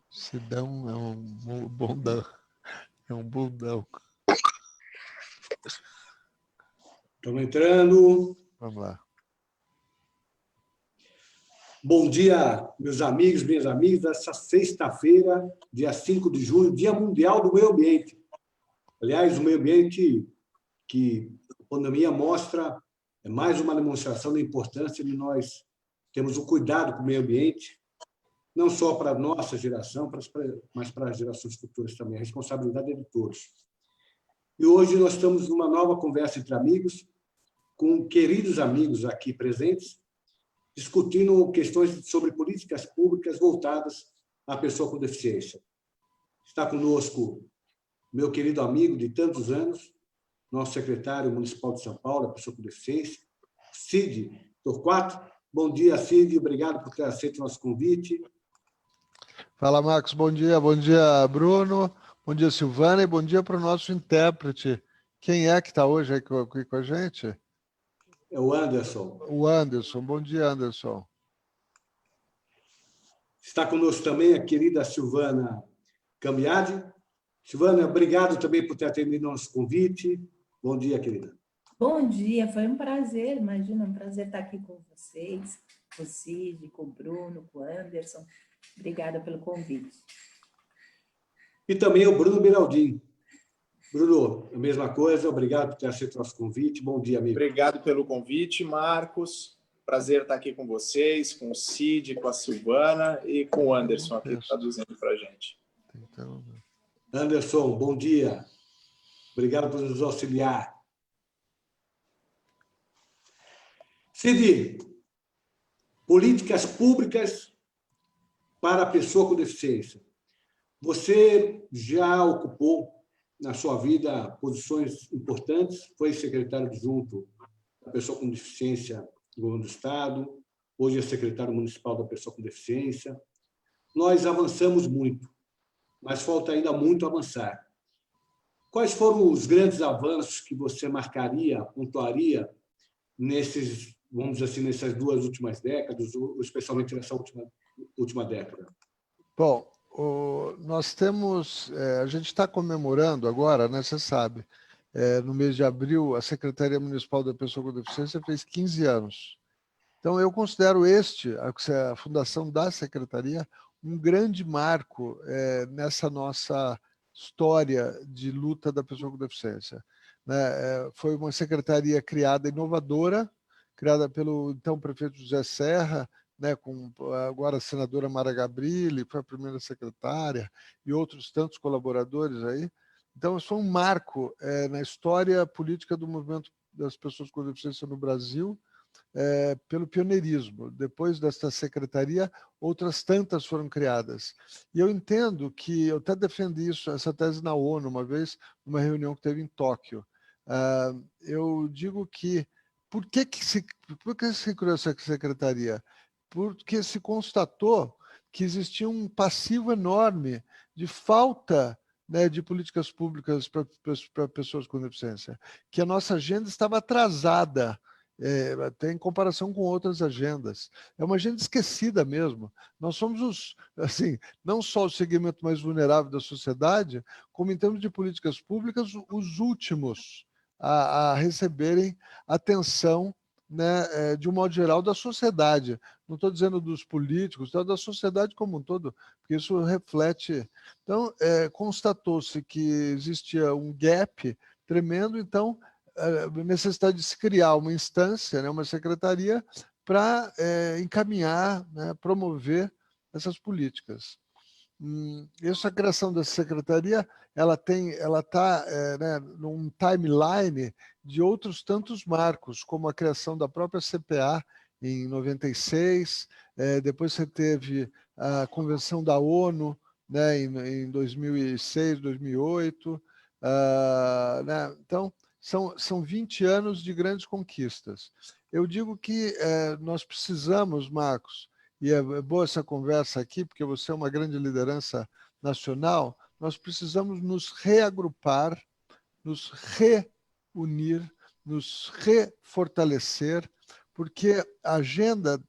Sidão bundão. É um bundão. Estamos entrando. Vamos lá. Bom dia, meus amigos, minhas amigas. Essa sexta-feira, dia 5 de junho, Dia Mundial do Meio Ambiente. Aliás, o meio ambiente que a pandemia mostra é mais uma demonstração da importância de nós termos o cuidado com o meio ambiente, não só para a nossa geração, mas para as gerações futuras também. A responsabilidade é de todos. E hoje nós estamos numa nova conversa entre amigos, com queridos amigos aqui presentes, discutindo questões sobre políticas públicas voltadas à pessoa com deficiência. Está conosco meu querido amigo de tantos anos, nosso secretário municipal de São Paulo, a pessoa com deficiência, Cid Torquato. Bom dia, Cid, obrigado por ter aceito o nosso convite. Fala, Marcos, bom dia Bruno, bom dia, Silvana, e bom dia para o nosso intérprete. Quem é que está hoje aqui com a gente? É o Anderson. O Anderson, bom dia, Anderson. Está conosco também a querida Silvana Cambiade. Silvana, obrigado também por ter atendido nosso convite. Bom dia, querida. Bom dia, foi um prazer, imagina, um prazer estar aqui com vocês, com o Cid, com o Bruno, com o Anderson. Obrigada pelo convite. E também o Bruno Beraldin. Bruno, a mesma coisa, obrigado por ter aceito o nosso convite. Bom dia, amigo. Obrigado pelo convite, Marcos. Prazer estar aqui com vocês, com o Cid, com a Silvana e com o Anderson aqui traduzindo para a gente. Anderson, bom dia. Obrigado por nos auxiliar. Cid, políticas públicas para a pessoa com deficiência. Você já ocupou na sua vida posições importantes, foi secretário adjunto da pessoa com deficiência do governo do Estado, hoje é secretário municipal da pessoa com deficiência. Nós avançamos muito, mas falta ainda muito avançar. Quais foram os grandes avanços que você marcaria, pontuaria nesses, vamos dizer assim, nessas duas últimas décadas, ou especialmente nessa última década? Bom, nós temos, a gente está comemorando agora, né, você sabe, no mês de abril, a Secretaria Municipal da Pessoa com Deficiência fez 15 anos. Então, eu considero a fundação da Secretaria, um grande marco nessa nossa história de luta da pessoa com deficiência. Foi uma secretaria criada, inovadora, criada pelo então prefeito José Serra, com agora a senadora Mara Gabrilli, foi a primeira secretária, e outros tantos colaboradores aí. Então, isso foi um marco na história política do movimento das pessoas com deficiência no Brasil, pelo pioneirismo. Depois desta secretaria, outras tantas foram criadas. E eu entendo que, eu até defendi essa tese na ONU uma vez, numa reunião que teve em Tóquio. Eu digo que, por que se criou essa secretaria? Porque se constatou que existia um passivo enorme de falta de políticas públicas para pessoas com deficiência, que a nossa agenda estava atrasada, até em comparação com outras agendas. É uma agenda esquecida mesmo. Nós somos, não só o segmento mais vulnerável da sociedade, como em termos de políticas públicas, os últimos a receberem atenção, de um modo geral, da sociedade. Não estou dizendo dos políticos, da sociedade como um todo, porque isso reflete. Então, constatou-se que existia um gap tremendo, então, a necessidade de se criar uma instância, uma secretaria, para encaminhar, promover essas políticas. Essa criação dessa secretaria, ela está num timeline de outros tantos marcos, como a criação da própria CPA em 96, depois você teve a Convenção da ONU, em 2006, 2008. Então, são 20 anos de grandes conquistas. Eu digo que nós precisamos, Marcos, e é boa essa conversa aqui, porque você é uma grande liderança nacional, nós precisamos nos reagrupar, nos reunir, nos refortalecer, porque a agenda,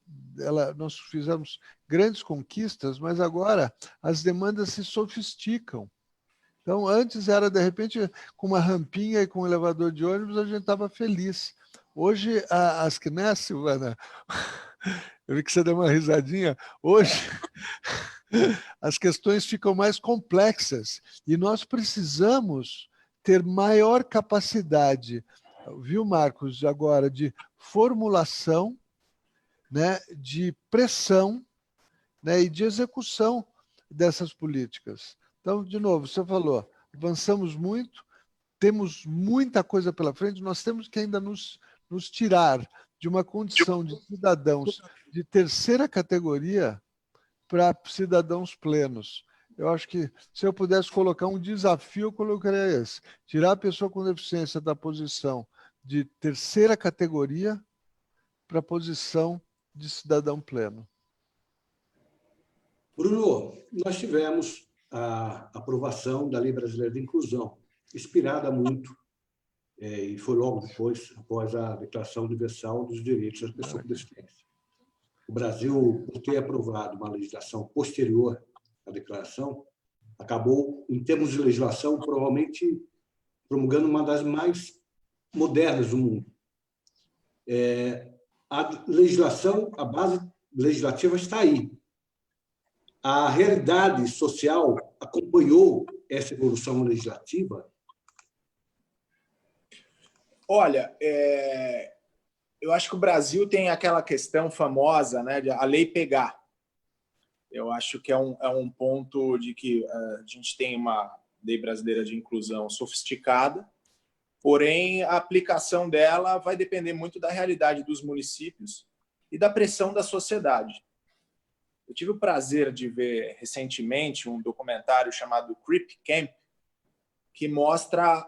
nós fizemos grandes conquistas, mas agora as demandas se sofisticam. Então, antes era, de repente, com uma rampinha e com um elevador de ônibus, a gente estava feliz. Hoje, né, Silvana? Eu vi que você deu uma risadinha. Hoje, as questões ficam mais complexas e nós precisamos ter maior capacidade, viu, Marcos, agora, de formulação, né, de pressão, né, e de execução dessas políticas. Então, de novo, você falou, avançamos muito, temos muita coisa pela frente, nós temos que ainda nos tirar de uma condição de cidadãos de terceira categoria para cidadãos plenos. Eu acho que, se eu pudesse colocar um desafio, eu colocaria esse: tirar a pessoa com deficiência da posição de terceira categoria para a posição de cidadão pleno. Bruno, nós tivemos a aprovação da Lei Brasileira de Inclusão, inspirada muito, e foi logo depois, após a Declaração Universal dos Direitos das Pessoas com Deficiência. O Brasil, por ter aprovado uma legislação posterior à declaração, acabou, em termos de legislação, provavelmente promulgando uma das mais modernas do mundo. A legislação, a base legislativa está aí. A realidade social acompanhou essa evolução legislativa? Olha, eu acho que o Brasil tem aquela questão famosa, né, de a lei pegar. Eu acho que é um ponto de que a gente tem uma lei brasileira de inclusão sofisticada, porém a aplicação dela vai depender muito da realidade dos municípios e da pressão da sociedade. Eu tive o prazer de ver recentemente um documentário chamado Crip Camp, que mostra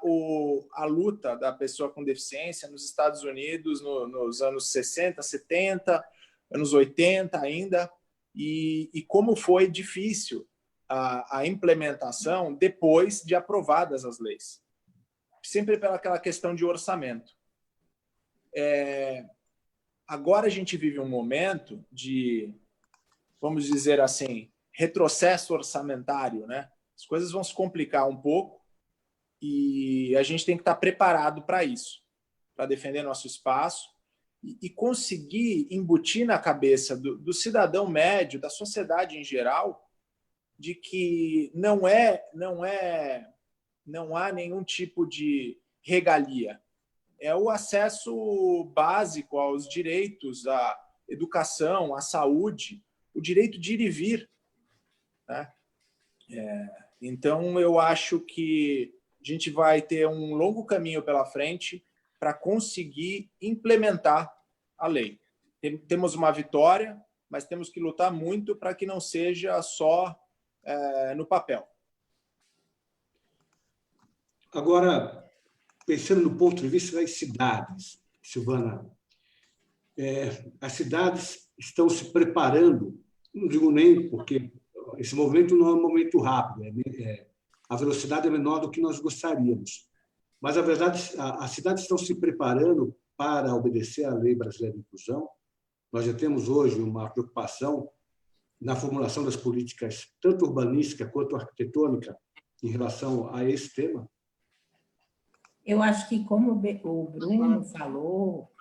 a luta da pessoa com deficiência nos Estados Unidos nos anos 60, 70, anos 80 ainda, e como foi difícil a implementação depois de aprovadas as leis. Sempre pelaquela questão de orçamento. Agora a gente vive um momento de, vamos dizer assim, retrocesso orçamentário, né? As coisas vão se complicar um pouco e a gente tem que estar preparado para isso, para defender nosso espaço e conseguir embutir na cabeça do cidadão médio, da sociedade em geral, de que não há nenhum tipo de regalia. É o acesso básico aos direitos, à educação, à saúde, o direito de ir e vir, né? Então, eu acho que a gente vai ter um longo caminho pela frente para conseguir implementar a lei. Temos uma vitória, mas temos que lutar muito para que não seja só no papel. Agora, pensando no ponto de vista das cidades, Silvana, as cidades estão se preparando, não digo nem porque esse movimento não é um movimento rápido, a velocidade é menor do que nós gostaríamos, mas, na verdade, as cidades estão se preparando para obedecer à Lei Brasileira de Inclusão. Nós já temos hoje uma preocupação na formulação das políticas, tanto urbanística quanto arquitetônica, em relação a esse tema. Eu acho que, como o Bruno falou,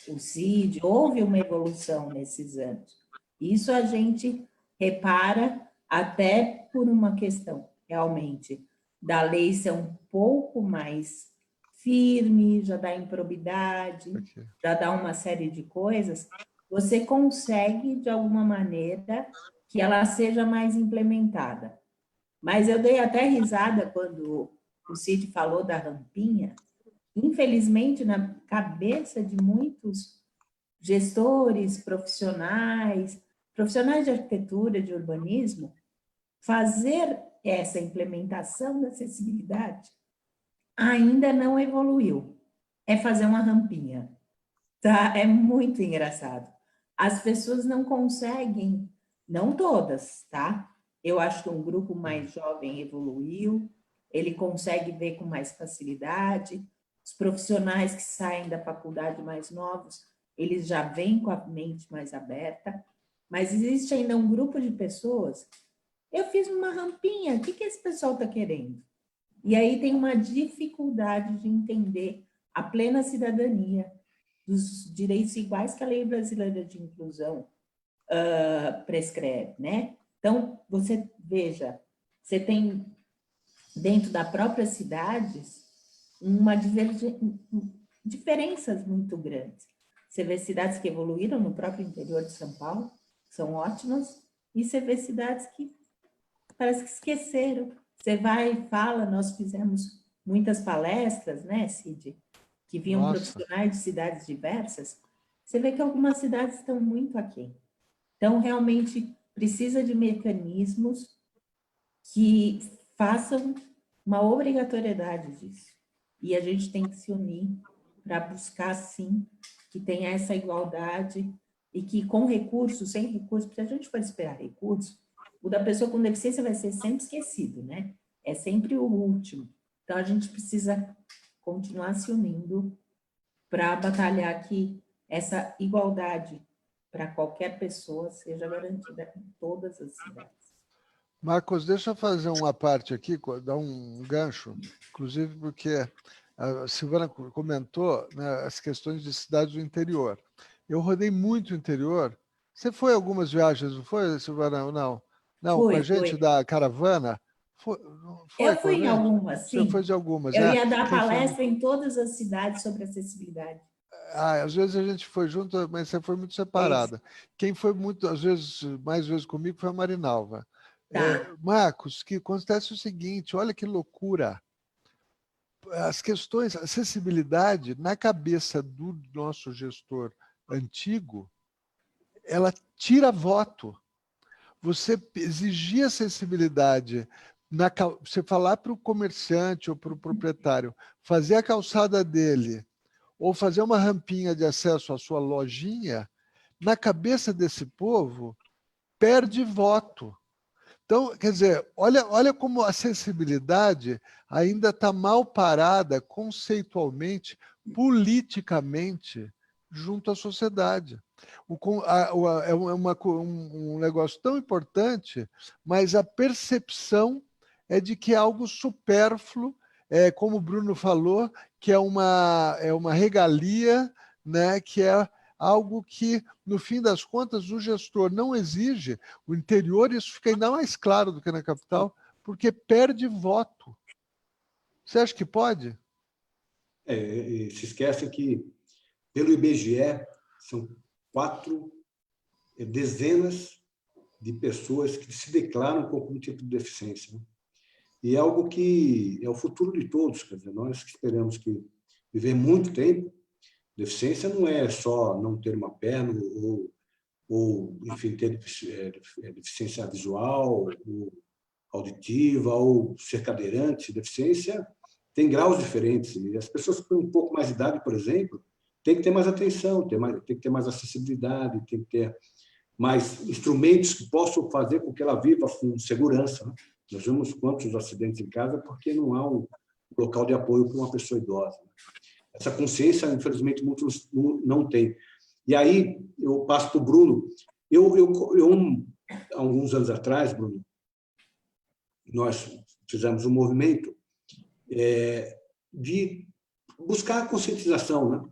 o Cid, houve uma evolução nesses anos. Isso a gente repara até por uma questão, realmente, da lei ser um pouco mais firme, já dá improbidade, já dá uma série de coisas. Você consegue, de alguma maneira, que ela seja mais implementada. Mas eu dei até risada quando o Cid falou da rampinha. Infelizmente, na cabeça de muitos gestores, profissionais de arquitetura, de urbanismo, fazer essa implementação da acessibilidade ainda não evoluiu. É fazer uma rampinha. Tá? É muito engraçado. As pessoas não conseguem, não todas, tá? Eu acho que um grupo mais jovem evoluiu, ele consegue ver com mais facilidade. Os profissionais que saem da faculdade mais novos eles já vêm com a mente mais aberta, mas existe ainda um grupo de pessoas. Eu fiz uma rampinha, o que esse pessoal está querendo? E aí tem uma dificuldade de entender a plena cidadania, dos direitos iguais que a Lei Brasileira de Inclusão prescreve, né? Então, você veja, você tem dentro da própria cidades diferenças muito grandes. Você vê cidades que evoluíram no próprio interior de São Paulo, são ótimas, e você vê cidades que parece que esqueceram. Você vai e fala, nós fizemos muitas palestras, né, Cid? Que vinham profissionais de cidades diversas. Você vê que algumas cidades estão muito aquém. Então, realmente, precisa de mecanismos que façam uma obrigatoriedade disso. E a gente tem que se unir para buscar, sim, que tenha essa igualdade e que com recursos, sem recursos, se a gente for esperar recursos, o da pessoa com deficiência vai ser sempre esquecido, né? É sempre o último. Então, a gente precisa continuar se unindo para batalhar que essa igualdade para qualquer pessoa seja garantida em todas as cidades. Marcos, deixa eu fazer uma parte aqui, dar um gancho, inclusive porque a Silvana comentou, né, as questões de cidades do interior. Eu rodei muito o interior. Você foi a algumas viagens, não foi, Silvana? Não. Não, com a gente da caravana? Eu fui em algumas, sim. Você foi de algumas, Eu né? ia dar palestra em todas as cidades sobre acessibilidade. Às vezes a gente foi junto, mas você foi muito separada. Quem foi muito, às vezes, mais vezes comigo foi a Marinalva. Tá. Marcos, que acontece o seguinte, olha que loucura. As questões, acessibilidade, na cabeça do nosso gestor antigo, ela tira voto. Você exigir acessibilidade, você falar para o comerciante ou para o proprietário fazer a calçada dele ou fazer uma rampinha de acesso à sua lojinha, na cabeça desse povo, perde voto. Então, quer dizer, olha como a acessibilidade ainda está mal parada conceitualmente, politicamente, junto à sociedade. É um negócio tão importante, mas a percepção é de que é algo supérfluo, como o Bruno falou, que é uma regalia, né, que é algo que, no fim das contas, o gestor não exige. O interior, isso fica ainda mais claro do que na capital, porque perde voto. Você acha que pode? Se esquece que, pelo IBGE, são 4 dezenas de pessoas que se declaram com algum tipo de deficiência, né? E é algo que é o futuro de todos. Quer dizer, nós que esperamos que viver muito tempo, deficiência não é só não ter uma perna ou enfim, ter deficiência visual, ou auditiva, ou ser cadeirante. Deficiência tem graus diferentes. E as pessoas com um pouco mais de idade, por exemplo, têm que ter mais atenção, tem que ter mais acessibilidade, tem que ter mais instrumentos que possam fazer com que ela viva com segurança, né? Nós vemos quantos acidentes em casa porque não há um local de apoio para uma pessoa idosa. Essa consciência, infelizmente, muitos não têm. E aí, eu passo para o Bruno. Há alguns anos atrás, Bruno, nós fizemos um movimento de buscar a conscientização, né?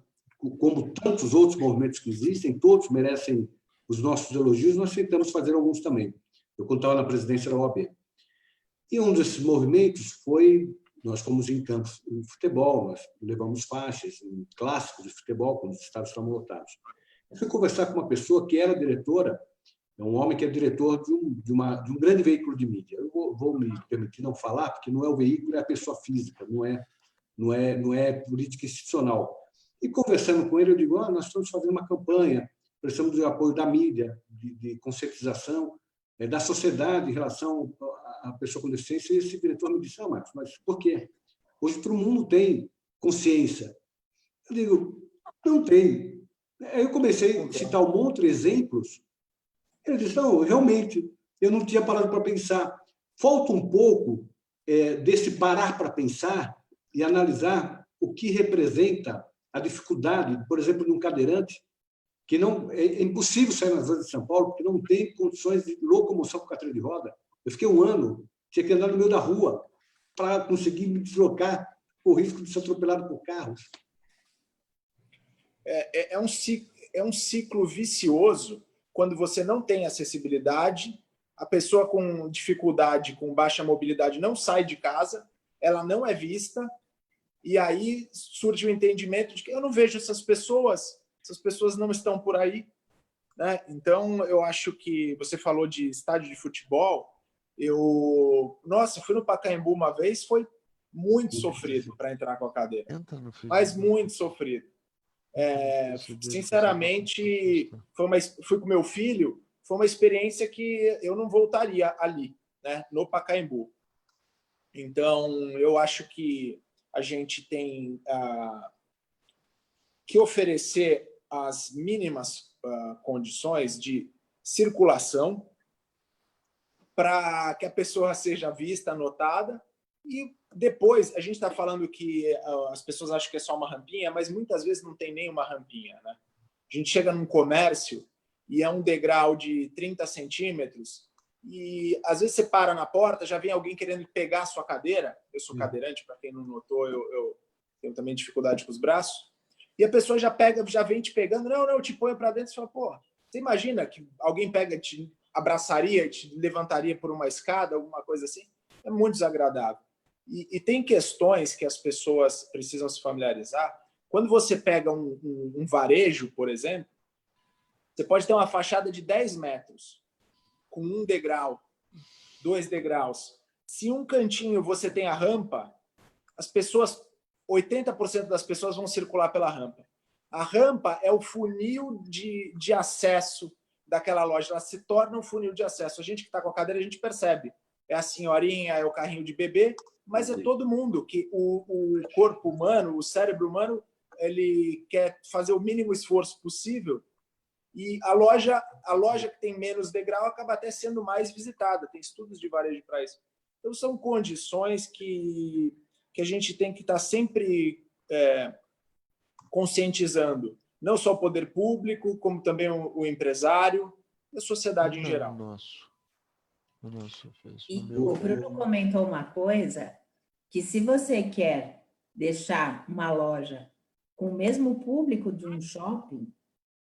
Como tantos outros movimentos que existem, todos merecem os nossos elogios, nós tentamos fazer alguns também. Eu contava na presidência da OAB. E um desses movimentos foi, nós fomos em campos de futebol, nós levamos faixas em clássicos de futebol, quando os estádios estavam lotados. Eu fui conversar com uma pessoa que era diretora, um homem que é diretor de um grande veículo de mídia. Eu vou me permitir não falar, porque não é o veículo, é a pessoa física, não é política institucional. E conversando com ele, eu digo, nós estamos fazendo uma campanha, precisamos do apoio da mídia, de conscientização, da sociedade em relação à pessoa com deficiência. E esse diretor me disse, Marcos, mas por quê? Hoje todo mundo tem consciência. Eu digo, não tem. Aí eu comecei a citar um monte de exemplos. Ele disse, não, realmente, eu não tinha parado para pensar. Falta um pouco desse parar para pensar e analisar o que representa a dificuldade, por exemplo, de um cadeirante que não é impossível sair nas ruas de São Paulo porque não tem condições de locomoção com cadeira de roda. Eu fiquei um ano, tinha que andar no meio da rua para conseguir me deslocar, com o risco de ser atropelado por carros. É um ciclo vicioso quando você não tem acessibilidade, a pessoa com dificuldade, com baixa mobilidade, não sai de casa, ela não é vista, e aí surge o entendimento de que eu não vejo essas pessoas não estão por aí, né? Então, eu acho que você falou de estádio de futebol, nossa, fui no Pacaembu uma vez, foi muito sofrido para entrar com a cadeira, mas muito sofrido. Sinceramente, fui com meu filho, foi uma experiência que eu não voltaria ali, né, no Pacaembu. Então, eu acho que a gente tem que oferecer as mínimas condições de circulação para que a pessoa seja vista, notada, e depois, a gente está falando que as pessoas acham que é só uma rampinha, mas muitas vezes não tem nem uma rampinha, né? A gente chega num comércio e é um degrau de 30 centímetros e, às vezes, você para na porta, já vem alguém querendo pegar a sua cadeira. Eu sou cadeirante, para quem não notou, eu tenho também dificuldade com os braços. E a pessoa já vem te pegando. Não, eu te ponho para dentro. Você fala, pô, você imagina que alguém te abraçaria, te levantaria por uma escada, alguma coisa assim? É muito desagradável. E tem questões que as pessoas precisam se familiarizar. Quando você pega um varejo, por exemplo, você pode ter uma fachada de 10 metros, com 1 degrau, 2 degraus. Se um cantinho você tem a rampa, 80% das pessoas vão circular pela rampa. A rampa é o funil de acesso daquela loja, ela se torna um funil de acesso. A gente que está com a cadeira, a gente percebe. É a senhorinha, é o carrinho de bebê, mas é todo mundo que o corpo humano, o cérebro humano, ele quer fazer o mínimo esforço possível e a loja que tem menos degrau acaba até sendo mais visitada. Tem estudos de varejo para isso. Então, são condições que a gente tem que estar sempre conscientizando, não só o poder público, como também o empresário e a sociedade em geral. E o Bruno comentou uma coisa, que se você quer deixar uma loja com o mesmo público de um shopping,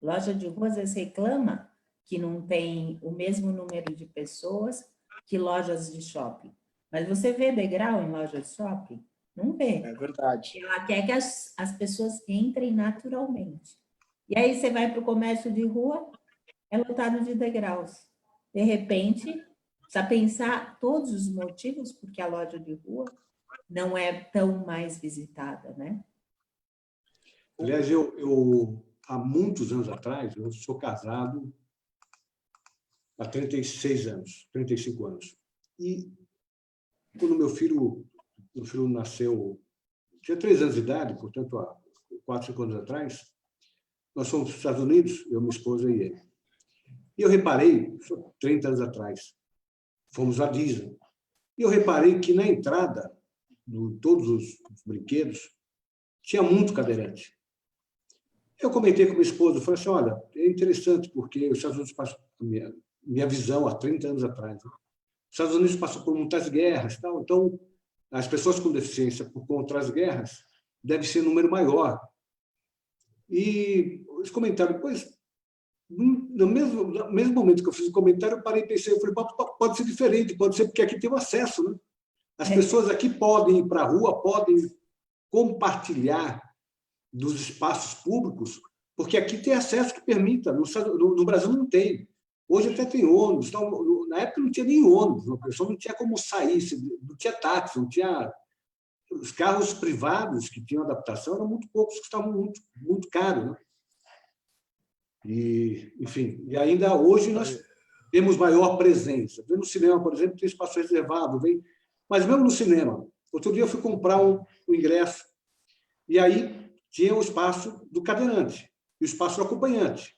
loja de rua às vezes reclama que não tem o mesmo número de pessoas que lojas de shopping. Mas você vê degrau em loja de shopping? Não vê. É verdade. Ela quer que as pessoas entrem naturalmente. E aí você vai para o comércio de rua, é lotado de degraus. De repente, precisa pensar todos os motivos porque a loja de rua não é tão mais visitada, né? Aliás, há muitos anos atrás, eu sou casado há 36 anos, 35 anos. E quando meu filho nasceu, tinha 3 anos de idade, portanto, há 4, 5 anos atrás, nós fomos para os Estados Unidos, eu, minha esposa e ele. E eu reparei, 30 anos atrás, fomos à Disney, e eu reparei que na entrada de todos os brinquedos tinha muito cadeirante. Eu comentei com minha esposa, falei assim, olha, é interessante, porque os Estados Unidos passam, minha visão há 30 anos atrás, né? Os Estados Unidos passam por muitas guerras, tal, então as pessoas com deficiência por conta das guerras deve ser um número maior. E eles comentaram, pois, no mesmo momento que eu fiz o comentário, eu parei e pensei, eu falei, pode ser diferente, pode ser porque aqui tem o acesso, né? As pessoas aqui podem ir para a rua, podem compartilhar dos espaços públicos, porque aqui tem acesso que permita, no Brasil não tem. Hoje até tem ônibus, então, na época não tinha nem ônibus, a pessoa não tinha como sair, não tinha táxi, não tinha... Os carros privados que tinham adaptação eram muito poucos, custavam muito, muito caro, né? E, enfim, e ainda hoje nós temos maior presença. No cinema, por exemplo, tem espaço reservado, mas mesmo no cinema. Outro dia eu fui comprar um ingresso e aí tinha o espaço do cadeirante e o espaço do acompanhante.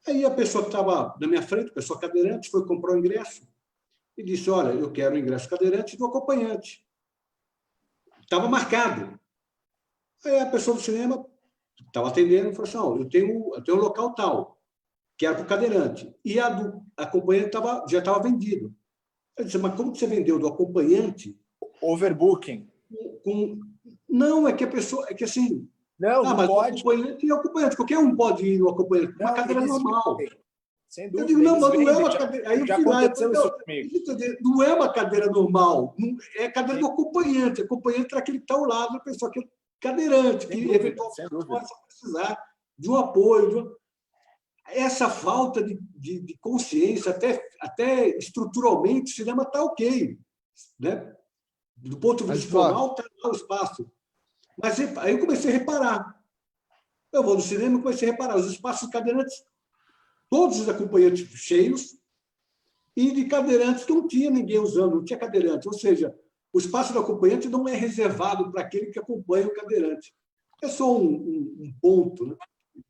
Aí a pessoa que estava na minha frente, a pessoa cadeirante, foi comprar o ingresso e disse, olha, eu quero o ingresso cadeirante e do acompanhante. Estava marcado. Aí a pessoa do cinema estava atendendo e falou assim, eu tenho um local tal, que era para o cadeirante, e a acompanhante já estava vendido. Eu disse, mas como que você vendeu do acompanhante? Overbooking. Não, é que a pessoa... É que assim... Não, não mas pode. o acompanhante é o acompanhante. Qualquer um pode ir no acompanhante. Uma cadeira normal. Vendem. Sem Eu dúvida. digo, não, mas não é vendem, uma cadeira... Aí eu já fui lá, aconteceu isso comigo. não é uma cadeira normal. É a cadeira do acompanhante. Acompanhante é aquele que está ao lado da pessoa, que é cadeirante, que eventualmente possa precisar de um apoio. Essa falta de consciência, até estruturalmente, o cinema está ok. Né? Do ponto de vista formal, está lá o espaço. Mas aí eu comecei a reparar. Eu vou no cinema e comecei a reparar. Os espaços cadeirantes, todos os acompanhantes cheios, e de cadeirantes que não tinha ninguém usando, não tinha cadeirante. Ou seja, o espaço do acompanhante não é reservado para aquele que acompanha o cadeirante. É só um ponto. Né?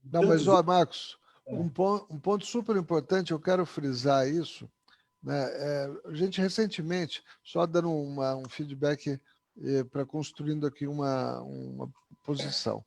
Não, mas, Marcos, um ponto super importante, eu quero frisar isso. Né? A gente, recentemente, só dando um feedback para construindo aqui uma posição.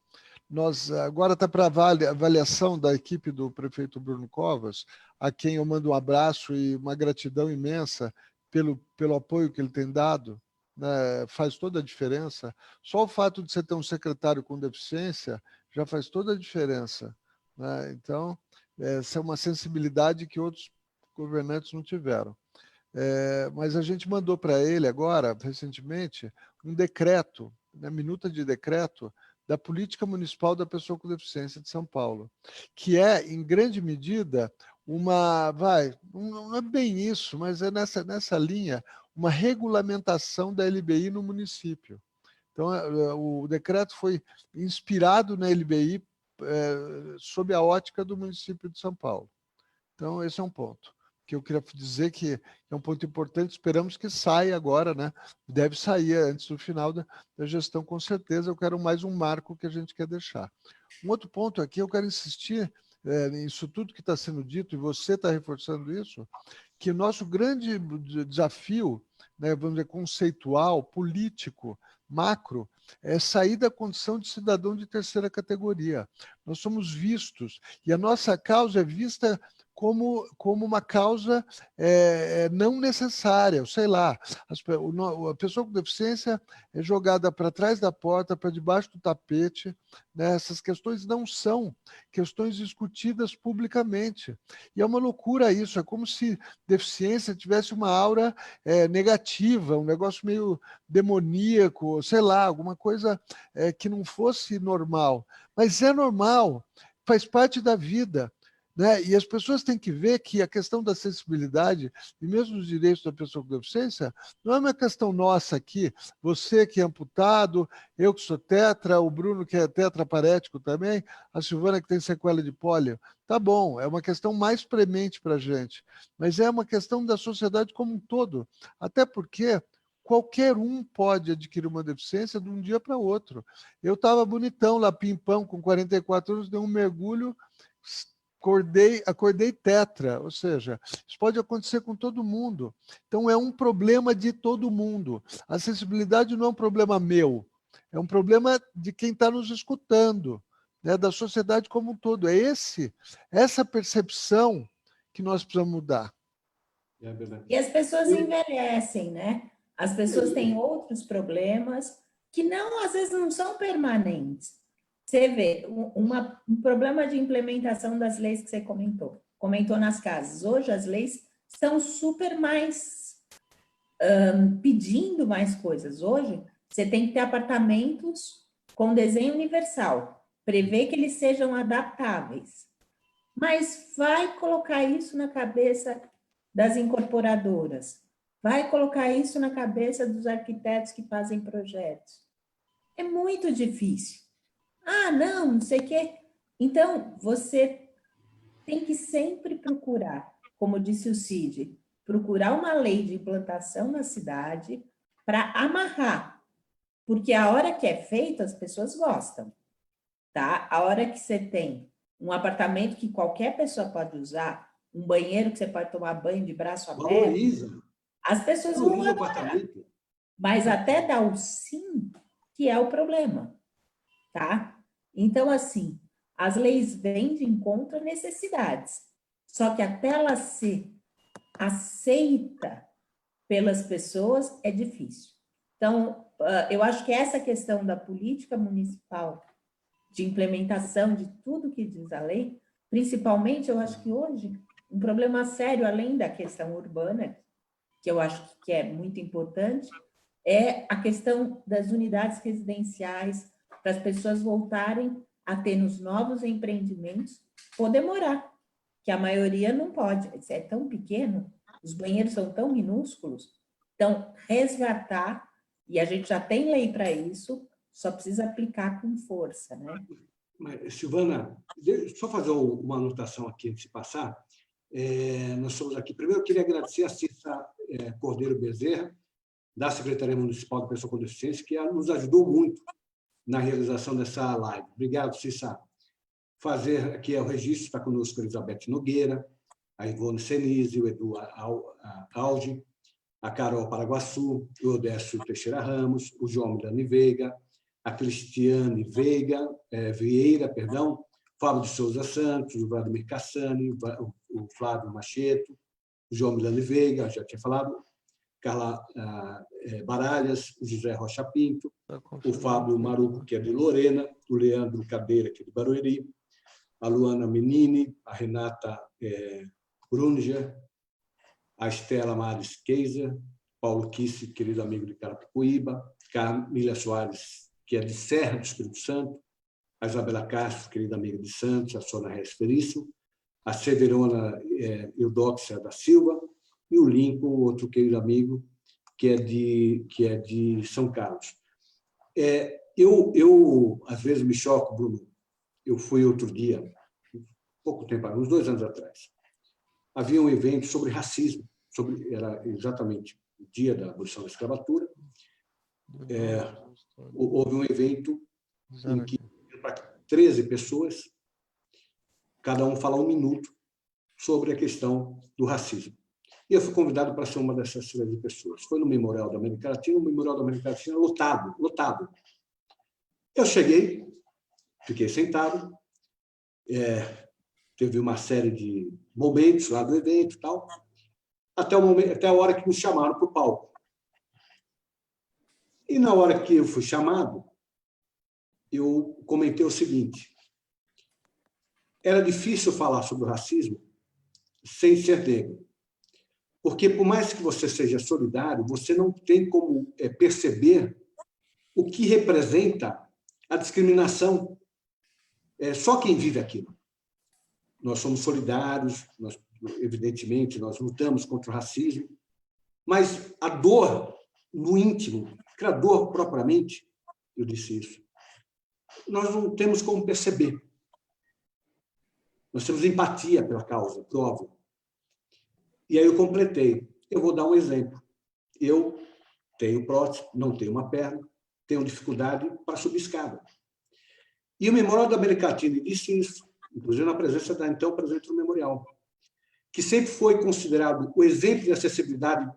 Nós agora está para avaliação da equipe do prefeito Bruno Covas, a quem eu mando um abraço e uma gratidão imensa pelo apoio que ele tem dado, né? Faz toda a diferença. Só o fato de você ter um secretário com deficiência já faz toda a diferença, né? Então, essa é uma sensibilidade que outros governantes não tiveram. Mas a gente mandou para ele agora, recentemente, um decreto, né, minuta de decreto, da Política Municipal da Pessoa com Deficiência de São Paulo, que é, em grande medida, não é bem isso, mas é nessa linha, uma regulamentação da LBI no município. Então, o decreto foi inspirado na LBI sob a ótica do município de São Paulo. Então, esse é um ponto que eu queria dizer que é um ponto importante, esperamos que saia agora, né? Deve sair antes do final da gestão, com certeza. Eu quero mais um marco que a gente quer deixar. Um outro ponto aqui, eu quero insistir nisso tudo que está sendo dito, e você está reforçando isso, que o nosso grande desafio, né, vamos dizer, conceitual, político, macro, é sair da condição de cidadão de terceira categoria. Nós somos vistos, e a nossa causa é vista como uma causa não necessária, sei lá, a pessoa com deficiência é jogada para trás da porta, para debaixo do tapete, né? Essas questões não são questões discutidas publicamente. E é uma loucura isso, é como se deficiência tivesse uma aura negativa, um negócio meio demoníaco, sei lá, alguma coisa que não fosse normal. Mas é normal, faz parte da vida. Né? E as pessoas têm que ver que a questão da acessibilidade e mesmo os direitos da pessoa com deficiência não é uma questão nossa aqui, você que é amputado, eu que sou tetra, o Bruno que é tetraparético também, a Silvana que tem sequela de pólio. Tá bom, é uma questão mais premente para a gente, mas é uma questão da sociedade como um todo, até porque qualquer um pode adquirir uma deficiência de um dia para outro. Eu estava bonitão lá, pimpão, com 44 anos, dei um mergulho, acordei tetra, ou seja, isso pode acontecer com todo mundo. Então, é um problema de todo mundo. A acessibilidade não é um problema meu, é um problema de quem está nos escutando, né, da sociedade como um todo. É essa percepção que nós precisamos mudar. É verdade. E as pessoas envelhecem, né? As pessoas têm outros problemas que não, às vezes, não são permanentes. Você vê, um problema de implementação das leis que você comentou nas casas. Hoje as leis estão super mais pedindo mais coisas. Hoje você tem que ter apartamentos com desenho universal, prever que eles sejam adaptáveis. Mas vai colocar isso na cabeça das incorporadoras, vai colocar isso na cabeça dos arquitetos que fazem projetos. É muito difícil. Ah, não sei o quê. Então, você tem que sempre procurar, como disse o Cid, procurar uma lei de implantação na cidade para amarrar. Porque a hora que é feito, as pessoas gostam. Tá? A hora que você tem um apartamento que qualquer pessoa pode usar, um banheiro que você pode tomar banho de braço aberto, valoriza. As pessoas valoriza vão o apartamento. Mas até dar o sim, que é o problema. Tá? Então, assim, as leis vêm de encontro a necessidades, só que até ela ser aceita pelas pessoas é difícil. Então, eu acho que essa questão da política municipal, de implementação de tudo que diz a lei, principalmente, eu acho que hoje, um problema sério, além da questão urbana, que eu acho que é muito importante, é a questão das unidades residenciais, para as pessoas voltarem a ter nos novos empreendimentos, poder morar, que a maioria não pode, é tão pequeno, os banheiros são tão minúsculos, então, resgatar, e a gente já tem lei para isso, só precisa aplicar com força, né? Mas, Silvana, deixa eu só fazer uma anotação aqui antes de passar. Nós estamos aqui. Primeiro, eu queria agradecer a Cissa Cordeiro Bezerra, da Secretaria Municipal da Pessoa com Deficiência, que nos ajudou muito na realização dessa live. Obrigado, Cissa. Fazer aqui o registro, está conosco a Elizabeth Nogueira, a Ivone Senise, o Edu Aldi, a Carol Paraguaçu, o Odécio Teixeira Ramos, o João Milani Veiga, a Cristiane Vieira, Fábio de Souza Santos, o Vladimir Cassani, o Flávio Macheto, o João Milani Veiga, já tinha falado, Carla Baralhas, o José Rocha Pinto, o Fábio Maruco, que é de Lorena, o Leandro Cadeira, que é de Barueri, a Luana Menini, a Renata Grunger, a Estela Mares Keiser, Paulo Kisse, querido amigo de Carapicuíba, Camila Soares, que é de Serra do Espírito Santo, a Isabela Castro, querida amiga de Santos, a Sônia Reis Ferício, a Severona Eudóxia da Silva, e o Lincoln, outro querido amigo, que é de São Carlos. Eu, às vezes, me choco, Bruno. Eu fui outro dia, pouco tempo, uns 2 anos atrás. Havia um evento sobre racismo, era exatamente o dia da abolição da escravatura. Houve um evento em que, para 13 pessoas, cada um fala 1 minuto sobre a questão do racismo. E eu fui convidado para ser uma dessas 13 pessoas. Foi no Memorial da América Latina, o Memorial da América Latina lotado. Eu cheguei, fiquei sentado, teve uma série de momentos lá do evento e tal, até a hora que me chamaram para o palco. E na hora que eu fui chamado, eu comentei o seguinte: era difícil falar sobre o racismo sem ser negro. Porque, por mais que você seja solidário, você não tem como perceber o que representa a discriminação. Só quem vive aquilo. Nós somos solidários, evidentemente, nós lutamos contra o racismo, mas a dor no íntimo, a dor propriamente, eu disse isso, nós não temos como perceber. Nós temos empatia pela causa, óbvio. E aí eu completei. Eu vou dar um exemplo. Eu tenho prótese, não tenho uma perna, tenho dificuldade para subir escada. E o Memorial da América Latina disse isso, inclusive na presença da então presidente do Memorial, que sempre foi considerado o exemplo de acessibilidade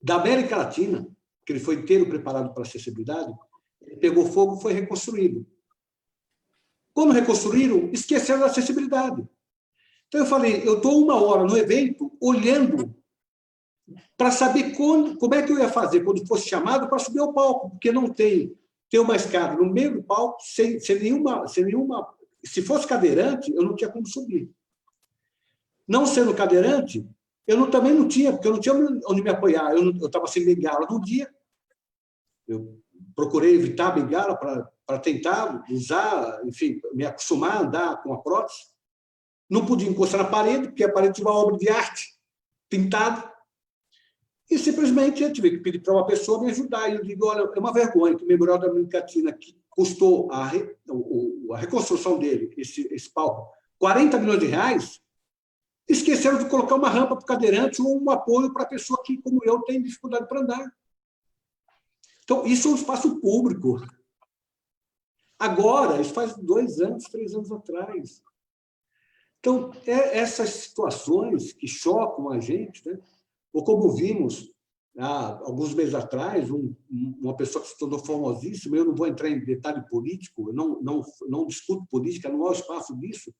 da América Latina, que ele foi inteiro preparado para a acessibilidade, ele pegou fogo e foi reconstruído. Quando reconstruíram, esqueceram da acessibilidade. Então, eu falei, eu estou 1 hora no evento, olhando para saber como é que eu ia fazer quando fosse chamado para subir ao palco, porque não tem uma escada no meio do palco, sem nenhuma... Se fosse cadeirante, eu não tinha como subir. Não sendo cadeirante, eu também não tinha, porque eu não tinha onde me apoiar. Eu estava sem bengala no dia. Eu procurei evitar a bengala para tentar usar, enfim, me acostumar a andar com a prótese. Não podia encostar na parede, porque a parede tinha uma obra de arte pintada. E simplesmente eu tive que pedir para uma pessoa me ajudar. E eu digo, olha, é uma vergonha que o Memorial da América Latina, que custou a reconstrução dele, esse palco, R$40 milhões, esqueceram de colocar uma rampa para o cadeirante ou um apoio para a pessoa que, como eu, tem dificuldade para andar. Então, isso é um espaço público. Agora, isso faz 2 anos, 3 anos atrás. Então, essas situações que chocam a gente, né? Ou como vimos Há alguns meses atrás, uma pessoa que se tornou famosíssima, eu não vou entrar em detalhe político, eu não discuto política, não há espaço disso,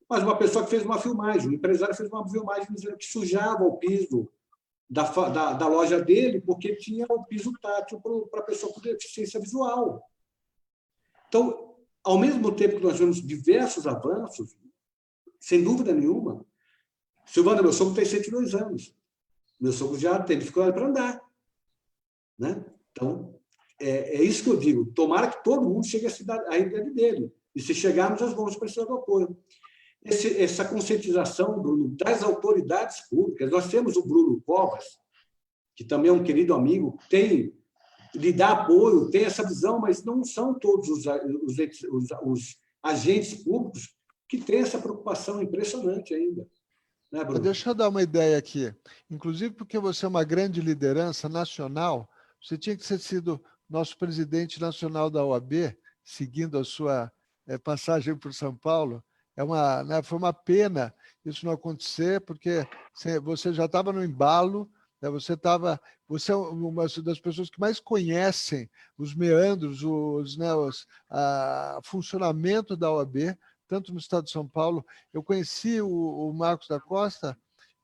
mas uma pessoa que fez uma filmagem, um empresário fez uma filmagem dizendo que sujava o piso da loja dele porque tinha o piso tátil para a pessoa com deficiência visual. Então, ao mesmo tempo que nós vemos diversos avanços, sem dúvida nenhuma, Silvana, meu sogro tem 102 anos. Meu sogro já tem dificuldade para andar. Né? Então, é isso que eu digo. Tomara que todo mundo chegue à idade dele. E se chegarmos, nós vamos precisar do apoio. Essa conscientização, Bruno, das autoridades públicas. Nós temos o Bruno Covas, que também é um querido amigo, lhe dá apoio, tem essa visão, mas não são todos os agentes públicos que têm essa preocupação impressionante ainda. Né, Bruno? Deixa eu dar uma ideia aqui. Inclusive porque você é uma grande liderança nacional, você tinha que ter sido nosso presidente nacional da OAB, seguindo a sua passagem por São Paulo. Foi uma pena isso não acontecer, porque você já estava no embalo, né? Você é uma das pessoas que mais conhecem os meandros, o funcionamento da OAB, tanto no estado de São Paulo. Eu conheci o Marcos da Costa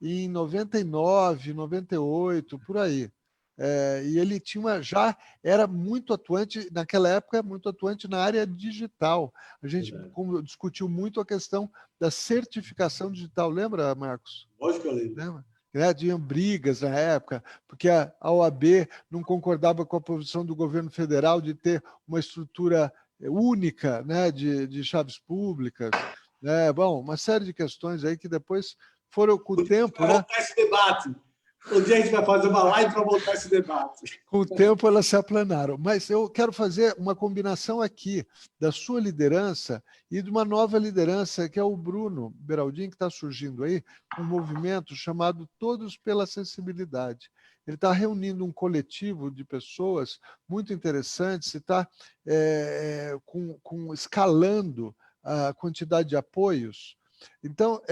em 99, 98, por aí. E ele já era muito atuante, naquela época, muito atuante na área digital. A gente discutiu muito a questão da certificação digital. Lembra, Marcos? Lógico que eu lembro. Lembra? Tinham brigas na época, porque a OAB não concordava com a posição do governo federal de ter uma estrutura única, né, de chaves públicas. Né? Bom, uma série de questões aí que depois foram com o tempo... Vai voltar esse debate. Um dia a gente vai fazer uma live para voltar esse debate. Com o tempo elas se aplanaram. Mas eu quero fazer uma combinação aqui da sua liderança e de uma nova liderança, que é o Bruno Beraldin, que está surgindo aí, um movimento chamado Todos pela Acessibilidade. Ele está reunindo um coletivo de pessoas muito interessantes e está escalando a quantidade de apoios. Então,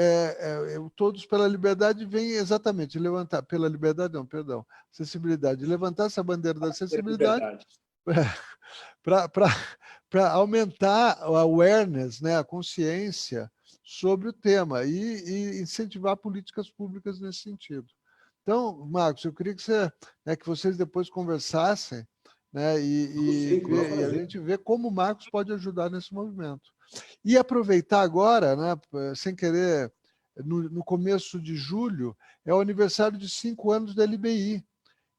Todos pela Liberdade vem exatamente levantar, pela liberdade não, perdão, acessibilidade, levantar essa bandeira da acessibilidade para aumentar a awareness, né, a consciência sobre o tema e incentivar políticas públicas nesse sentido. Então, Marcos, eu queria que vocês depois conversassem, né, e a gente vê como o Marcos pode ajudar nesse movimento. E aproveitar agora, né, sem querer, no começo de julho, é o aniversário de 5 anos da LBI.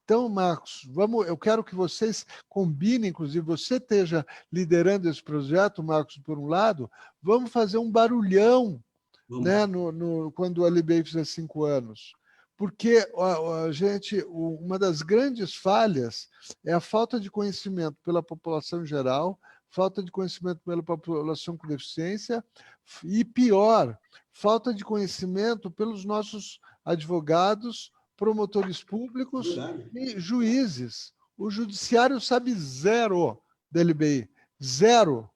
Então, Marcos, eu quero que vocês combinem, inclusive você esteja liderando esse projeto, Marcos, por um lado, vamos fazer um barulhão, né, quando a LBI fizer 5 anos. Porque uma das grandes falhas é a falta de conhecimento pela população em geral, falta de conhecimento pela população com deficiência e, pior, falta de conhecimento pelos nossos advogados, promotores públicos e juízes. O judiciário sabe zero da LBI, zero.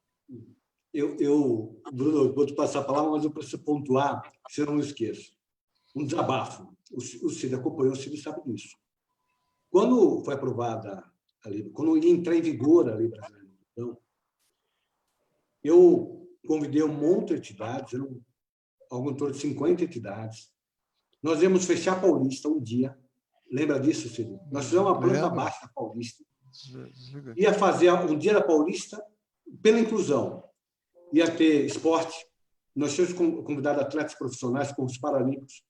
Bruno, vou te passar a palavra, mas eu preciso pontuar, se eu não esqueço. Um desabafo. O Cid acompanhou, o Cid sabe disso. Quando foi aprovada a lei, quando ia entrar em vigor a lei brasileira, então, eu convidei um monte de entidades, algo em torno de 50 entidades. Nós íamos fechar a Paulista um dia. Lembra disso, Cid? Nós fizemos uma planta baixa na Paulista. Ia fazer um dia da Paulista pela inclusão. Ia ter esporte. Nós tínhamos convidado atletas profissionais como os paralímpicos.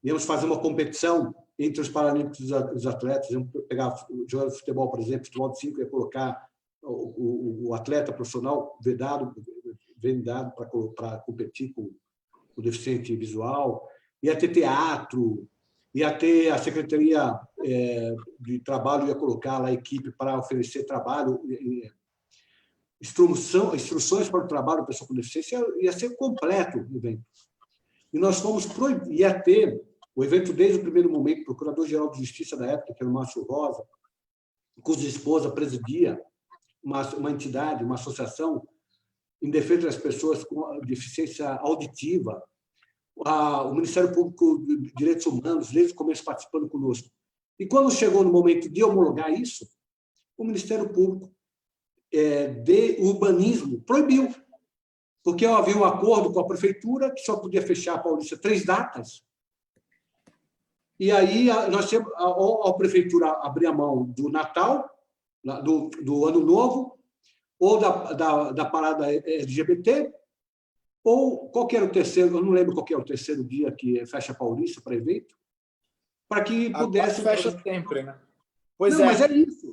Íamos fazer uma competição entre os paralímpicos e os atletas. Íamos pegar jogador de futebol, por exemplo, futebol de 5, ia colocar o atleta profissional vendado para competir com o deficiente visual. Ia ter teatro, ia ter a Secretaria de Trabalho, ia colocar lá a equipe para oferecer trabalho, instruções para o trabalho da pessoa com deficiência, ia ser completo o evento. E nós fomos proibir, ia ter o evento desde o primeiro momento, o Procurador-Geral de Justiça da época, que era o Márcio Rosa, cuja esposa presidia uma entidade, uma associação em defesa das pessoas com deficiência auditiva, o Ministério Público de Direitos Humanos, desde o começo participando conosco. E quando chegou no momento de homologar isso, o Ministério Público de Urbanismo proibiu, porque havia um acordo com a prefeitura que só podia fechar a Paulista 3 datas. E aí nós temos a prefeitura abrir a mão do Natal, do Ano Novo, ou da parada LGBT, ou qual que era o terceiro, eu não lembro qual que é o terceiro dia que fecha a Paulista para evento, para que pudesse... Agora fecha sempre, né? Pois não, é.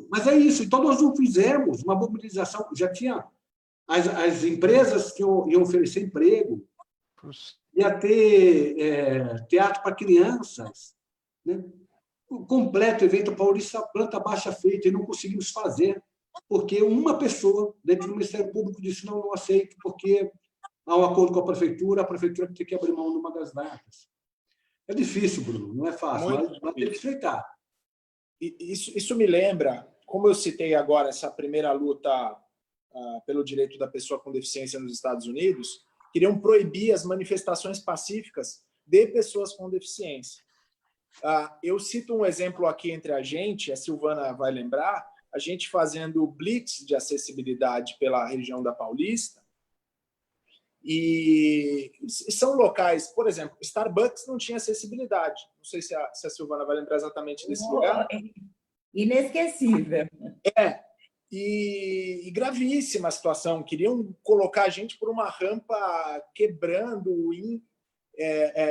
mas é isso. Então, nós não fizemos uma mobilização, já tinha... As empresas que iam oferecer emprego, ia ter teatro para crianças, né? O completo evento Paulista, planta baixa feita, e não conseguimos fazer, porque uma pessoa dentro do Ministério Público disse: não aceito, porque há um acordo com a prefeitura tem que abrir mão de uma das datas. É difícil, Bruno, não é fácil, mas tem que respeitar. Isso me lembra, como eu citei agora, essa primeira luta pelo direito da pessoa com deficiência nos Estados Unidos, queriam proibir as manifestações pacíficas de pessoas com deficiência. Eu cito um exemplo aqui entre a gente, a Silvana vai lembrar, a gente fazendo blitz de acessibilidade pela região da Paulista, e são locais, por exemplo, Starbucks não tinha acessibilidade. Não sei se a Silvana vai lembrar exatamente desse lugar. Inesquecível. E gravíssima a situação. Queriam colocar a gente por uma rampa quebrando,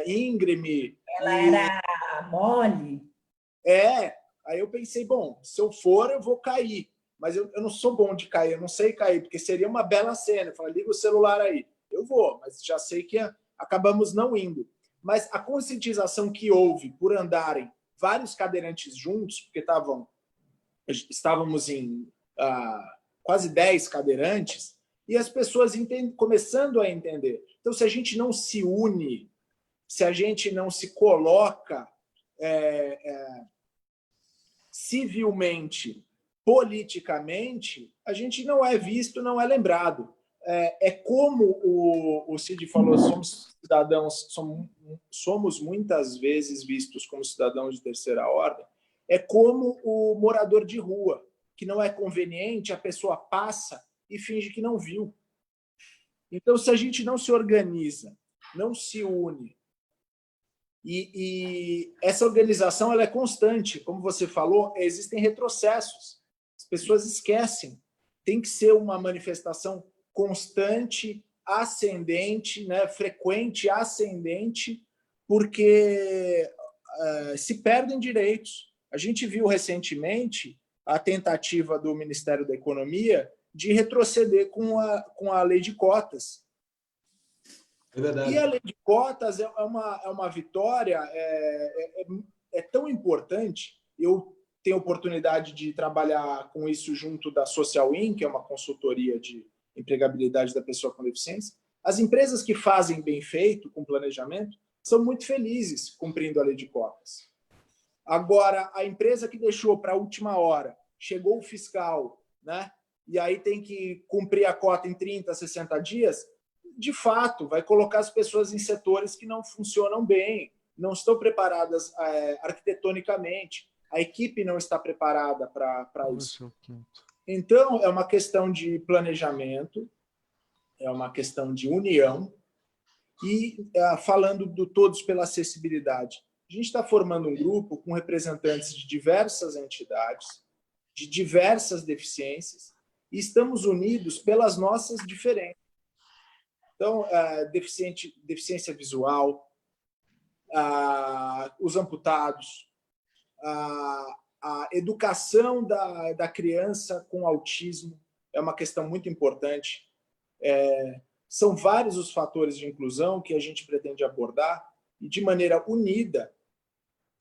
íngreme. Ela era mole. Aí eu pensei, bom, se eu for, eu vou cair. Mas eu não sou bom de cair, eu não sei cair, porque seria uma bela cena. Eu falei, liga o celular aí. Eu vou, mas já sei que acabamos não indo. Mas a conscientização que houve por andarem vários cadeirantes juntos, porque estávamos em quase 10 cadeirantes, e as pessoas começando a entender. Então, se a gente não se une, se a gente não se coloca civilmente, politicamente, a gente não é visto, não é lembrado. Como o Cid falou, somos cidadãos, somos muitas vezes vistos como cidadãos de terceira ordem, é como o morador de rua, que não é conveniente, a pessoa passa e finge que não viu. Então, se a gente não se organiza, não se une, e essa organização ela é constante, como você falou, existem retrocessos, as pessoas esquecem, tem que ser uma manifestação constante, ascendente, né, frequente, ascendente, porque se perdem direitos. A gente viu recentemente a tentativa do Ministério da Economia de retroceder com a lei de cotas. É verdade. E a lei de cotas é uma vitória, é tão importante. Eu tenho oportunidade de trabalhar com isso junto da Social In, que é uma consultoria de empregabilidade da pessoa com deficiência. As empresas que fazem bem feito, com planejamento, são muito felizes cumprindo a lei de cotas. Agora, a empresa que deixou para a última hora, chegou o fiscal, né? E aí tem que cumprir a cota em 30, 60 dias, de fato, vai colocar as pessoas em setores que não funcionam bem, não estão preparadas arquitetonicamente, a equipe não está preparada para isso. Então, é uma questão de planejamento, é uma questão de união, e falando do Todos pela Acessibilidade, a gente está formando um grupo com representantes de diversas entidades, de diversas deficiências, e estamos unidos pelas nossas diferenças. Então, deficiência visual, os amputados, a educação da criança com autismo é uma questão muito importante. São vários os fatores de inclusão que a gente pretende abordar e, de maneira unida,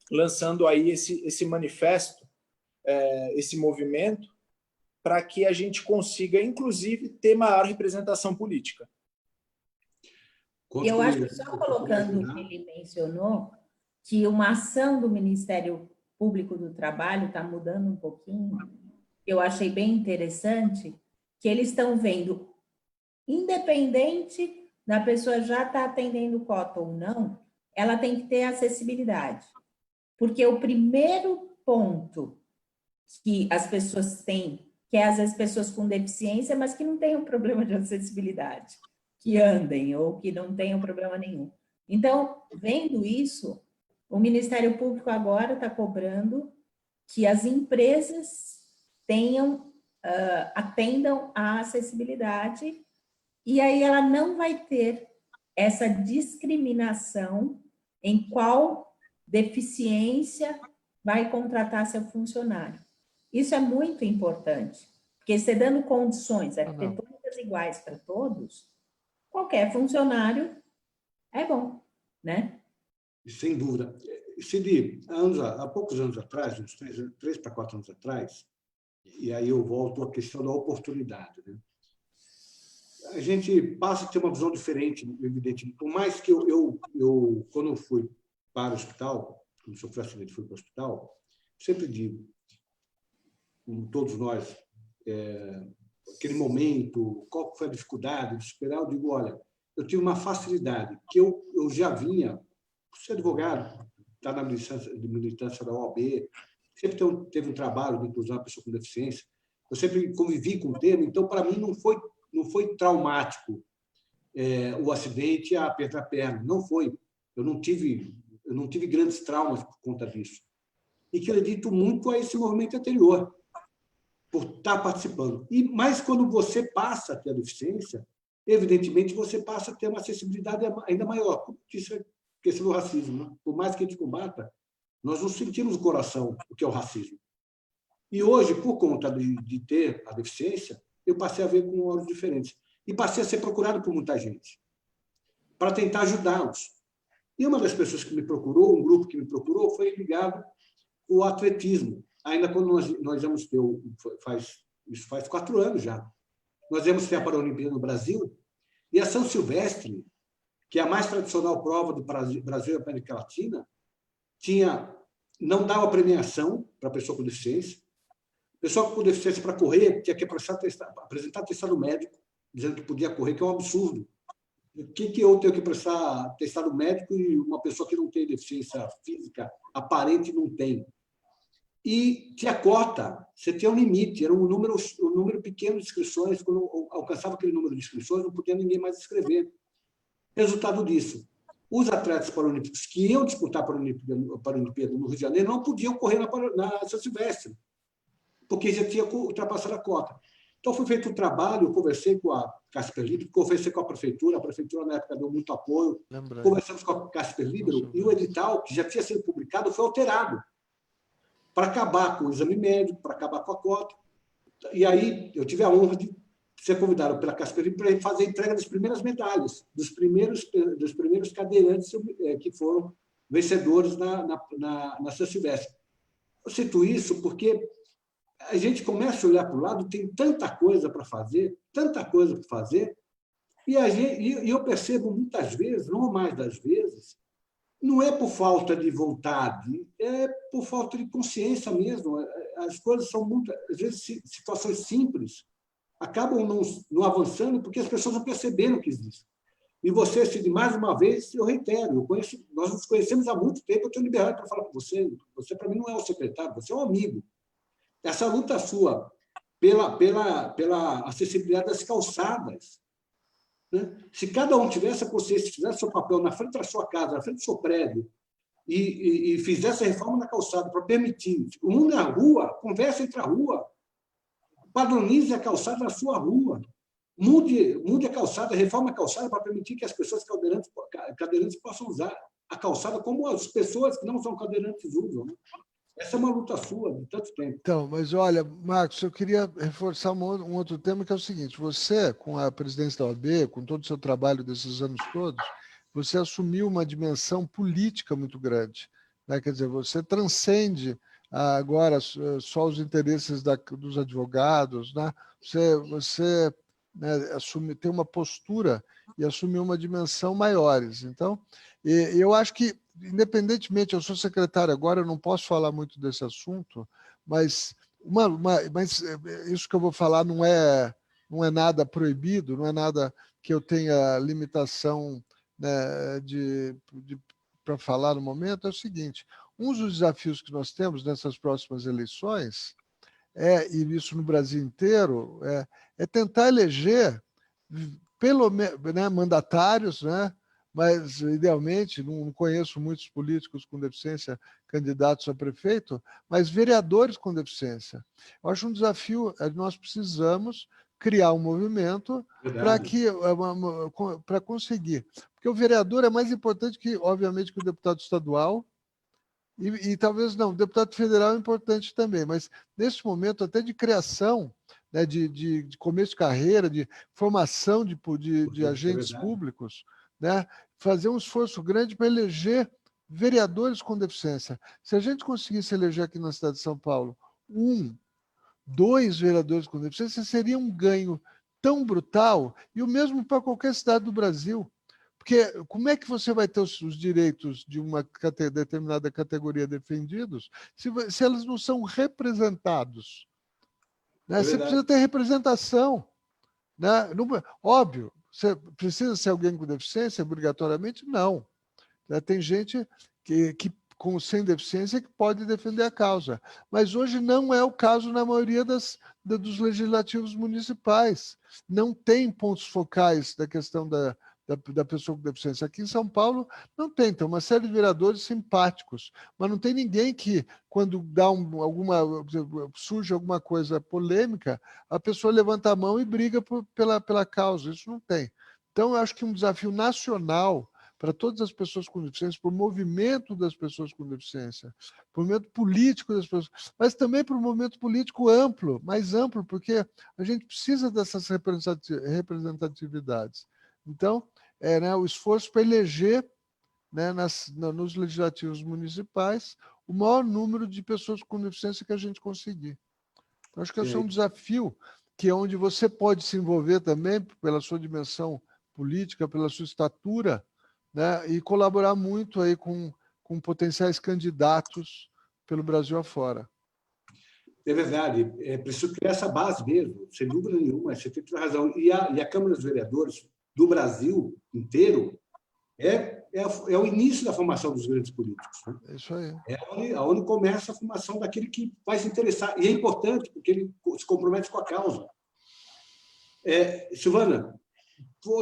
lançando aí esse manifesto, esse movimento, para que a gente consiga, inclusive, ter maior representação política. Eu acho que só colocando o que ele mencionou, que uma ação do Ministério Público do Trabalho está mudando um pouquinho, eu achei bem interessante, que eles estão vendo, independente da pessoa já estar atendendo cota ou não, ela tem que ter acessibilidade. Porque o primeiro ponto que as pessoas têm, que é às vezes pessoas com deficiência, mas que não têm um problema de acessibilidade, que andem ou que não tenham problema nenhum. Então, vendo isso, o Ministério Público agora está cobrando que as empresas atendam à acessibilidade, e aí ela não vai ter essa discriminação em qual deficiência vai contratar seu funcionário. Isso é muito importante, porque você dando condições arquitetônicas iguais para todos, qualquer funcionário é bom, né? Sem dúvida. Cid, há poucos anos atrás, uns 3 para 4 anos atrás, e aí eu volto à questão da oportunidade, né? A gente passa a ter uma visão diferente, evidente. Por mais que quando eu fui para o hospital, quando sofri acidente e fui para o hospital, sempre digo, como todos nós, aquele momento, qual foi a dificuldade de superar, eu digo, olha, eu tive uma facilidade, que eu já vinha, por ser advogado, estar na militância da OAB, sempre teve um trabalho de inclusão da pessoa com deficiência, eu sempre convivi com o tema, então, para mim, não foi traumático o acidente, a perda da perna, não foi. Eu não tive grandes traumas por conta disso. E que eu acredito muito a esse movimento anterior, por estar participando. Mas quando você passa a ter a deficiência, evidentemente, você passa a ter uma acessibilidade ainda maior. Como disse a questão do racismo, né? Por mais que a gente combata, nós não sentimos no coração o que é o racismo. E hoje, por conta de ter a deficiência, eu passei a ver com olhos diferentes. E passei a ser procurado por muita gente, para tentar ajudá-los. E uma das pessoas que me procurou, um grupo que me procurou, foi ligado ao atletismo. Ainda quando nós íamos ter, isso faz 4 anos já, nós íamos ter a Paralimpíada no Brasil, e a São Silvestre, que é a mais tradicional prova do Brasil e América Latina, não dava premiação para a pessoa com deficiência. Pessoa com deficiência para correr tinha que apresentar atestado médico, dizendo que podia correr, que é um absurdo. O que eu tenho que apresentar atestado médico e uma pessoa que não tem deficiência física aparente não tem? E tinha cota, você tinha um limite, era um número pequeno de inscrições, quando alcançava aquele número de inscrições, não podia ninguém mais escrever. Resultado disso, os atletas paralímpicos que iam disputar a Paralimpíada no Rio de Janeiro não podiam correr na São Silvestre, porque já tinha ultrapassado a cota. Então, foi feito um trabalho, eu conversei com a Casper Libero, conversei com a prefeitura na época deu muito apoio, conversamos com a Casper Libero, e o edital, que já tinha sido publicado, foi alterado para acabar com o exame médico, para acabar com a cota. E aí, eu tive a honra de ser convidado pela Casper Libero para fazer a entrega das primeiras medalhas, dos primeiros cadeirantes que foram vencedores na São Silvestre. Eu cito isso porque a gente começa a olhar para o lado, tem tanta coisa para fazer, e eu percebo muitas vezes, não mais das vezes, não é por falta de vontade, é por falta de consciência mesmo. As coisas são às vezes, situações simples, acabam não avançando porque as pessoas não perceberam que existe. E você, Cid, mais uma vez, eu reitero, nós nos conhecemos há muito tempo, eu tenho liberdade para falar com você, você para mim não é um secretário, você é um amigo. Essa luta sua pela acessibilidade das calçadas, né? Se cada um tivesse a consciência, fizesse seu papel na frente da sua casa, na frente do seu prédio, e fizesse a reforma na calçada para permitir, na rua, conversa entre a rua, padronize a calçada na sua rua, mude a calçada, reforme a calçada para permitir que as pessoas cadeirantes possam usar a calçada como as pessoas que não são cadeirantes usam, né? Essa é uma luta sua de tanto tempo. Então, mas olha, Marcos, eu queria reforçar um outro tema, que é o seguinte: você, com a presidência da OAB, com todo o seu trabalho desses anos todos, você assumiu uma dimensão política muito grande, né? Quer dizer, você transcende agora só os interesses dos advogados, né? Você né, tem uma postura e assumiu uma dimensão maiores. Então, eu acho que, independentemente, eu sou secretário agora, eu não posso falar muito desse assunto, mas isso que eu vou falar não é nada proibido, não é nada que eu tenha limitação, né, para falar no momento. É o seguinte: um dos desafios que nós temos nessas próximas eleições, e isso no Brasil inteiro, é tentar eleger pelo menos, né, mandatários, né, mas, idealmente, não conheço muitos políticos com deficiência candidatos a prefeito, mas vereadores com deficiência. Eu acho um desafio, nós precisamos criar um movimento para conseguir. Porque o vereador é mais importante que, obviamente, que o deputado estadual, e talvez não, o deputado federal é importante também, mas nesse momento até de criação, né, de começo de carreira, de formação de agentes públicos, né, fazer um esforço grande para eleger vereadores com deficiência. Se a gente conseguisse eleger aqui na cidade de São Paulo 2 vereadores com deficiência, seria um ganho tão brutal, e o mesmo para qualquer cidade do Brasil. Porque como é que você vai ter os direitos de uma determinada categoria defendidos se elas não são representados? Né? Você precisa ter representação. Né? Não, óbvio, você precisa ser alguém com deficiência, obrigatoriamente? Não. Tem gente sem deficiência que pode defender a causa. Mas hoje não é o caso na maioria dos legislativos municipais. Não tem pontos focais da questão da pessoa com deficiência. Aqui em São Paulo não tem uma série de vereadores simpáticos, mas não tem ninguém que, quando dá surge alguma coisa polêmica, a pessoa levanta a mão e briga pela causa. Isso não tem. Então, eu acho que um desafio nacional para todas as pessoas com deficiência, para o movimento das pessoas com deficiência, para o movimento político das pessoas, mas também para o movimento político amplo, mais amplo, porque a gente precisa dessas representatividades. Então, né, o esforço para eleger, né, nos legislativos municipais o maior número de pessoas com deficiência que a gente conseguir. Então, acho que esse é um desafio que é onde você pode se envolver também pela sua dimensão política, pela sua estatura, né, e colaborar muito aí com potenciais candidatos pelo Brasil afora. É verdade, é preciso criar essa base mesmo, sem dúvida nenhuma, você tem toda a razão. E a Câmara dos Vereadores do Brasil inteiro é o início da formação dos grandes políticos. Né? É isso aí. É onde começa a formação daquele que vai se interessar. E é importante, porque ele se compromete com a causa. Silvana,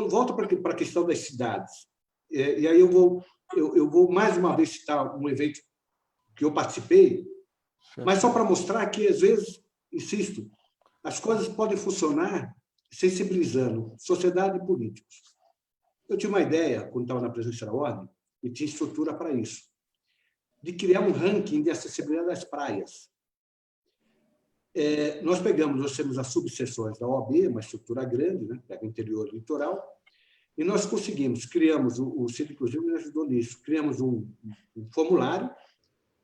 volta para a questão das cidades. E aí eu vou mais uma vez citar um evento que eu participei, mas só para mostrar que, às vezes, insisto, as coisas podem funcionar sensibilizando sociedade e políticos. Eu tinha uma ideia, quando estava na presidência da Ordem, e tinha estrutura para isso, de criar um ranking de acessibilidade das praias. Nós temos as subseções da OAB, uma estrutura grande, né, pega o interior e o litoral, e nós criamos, o Cid, inclusive, me ajudou nisso, criamos um formulário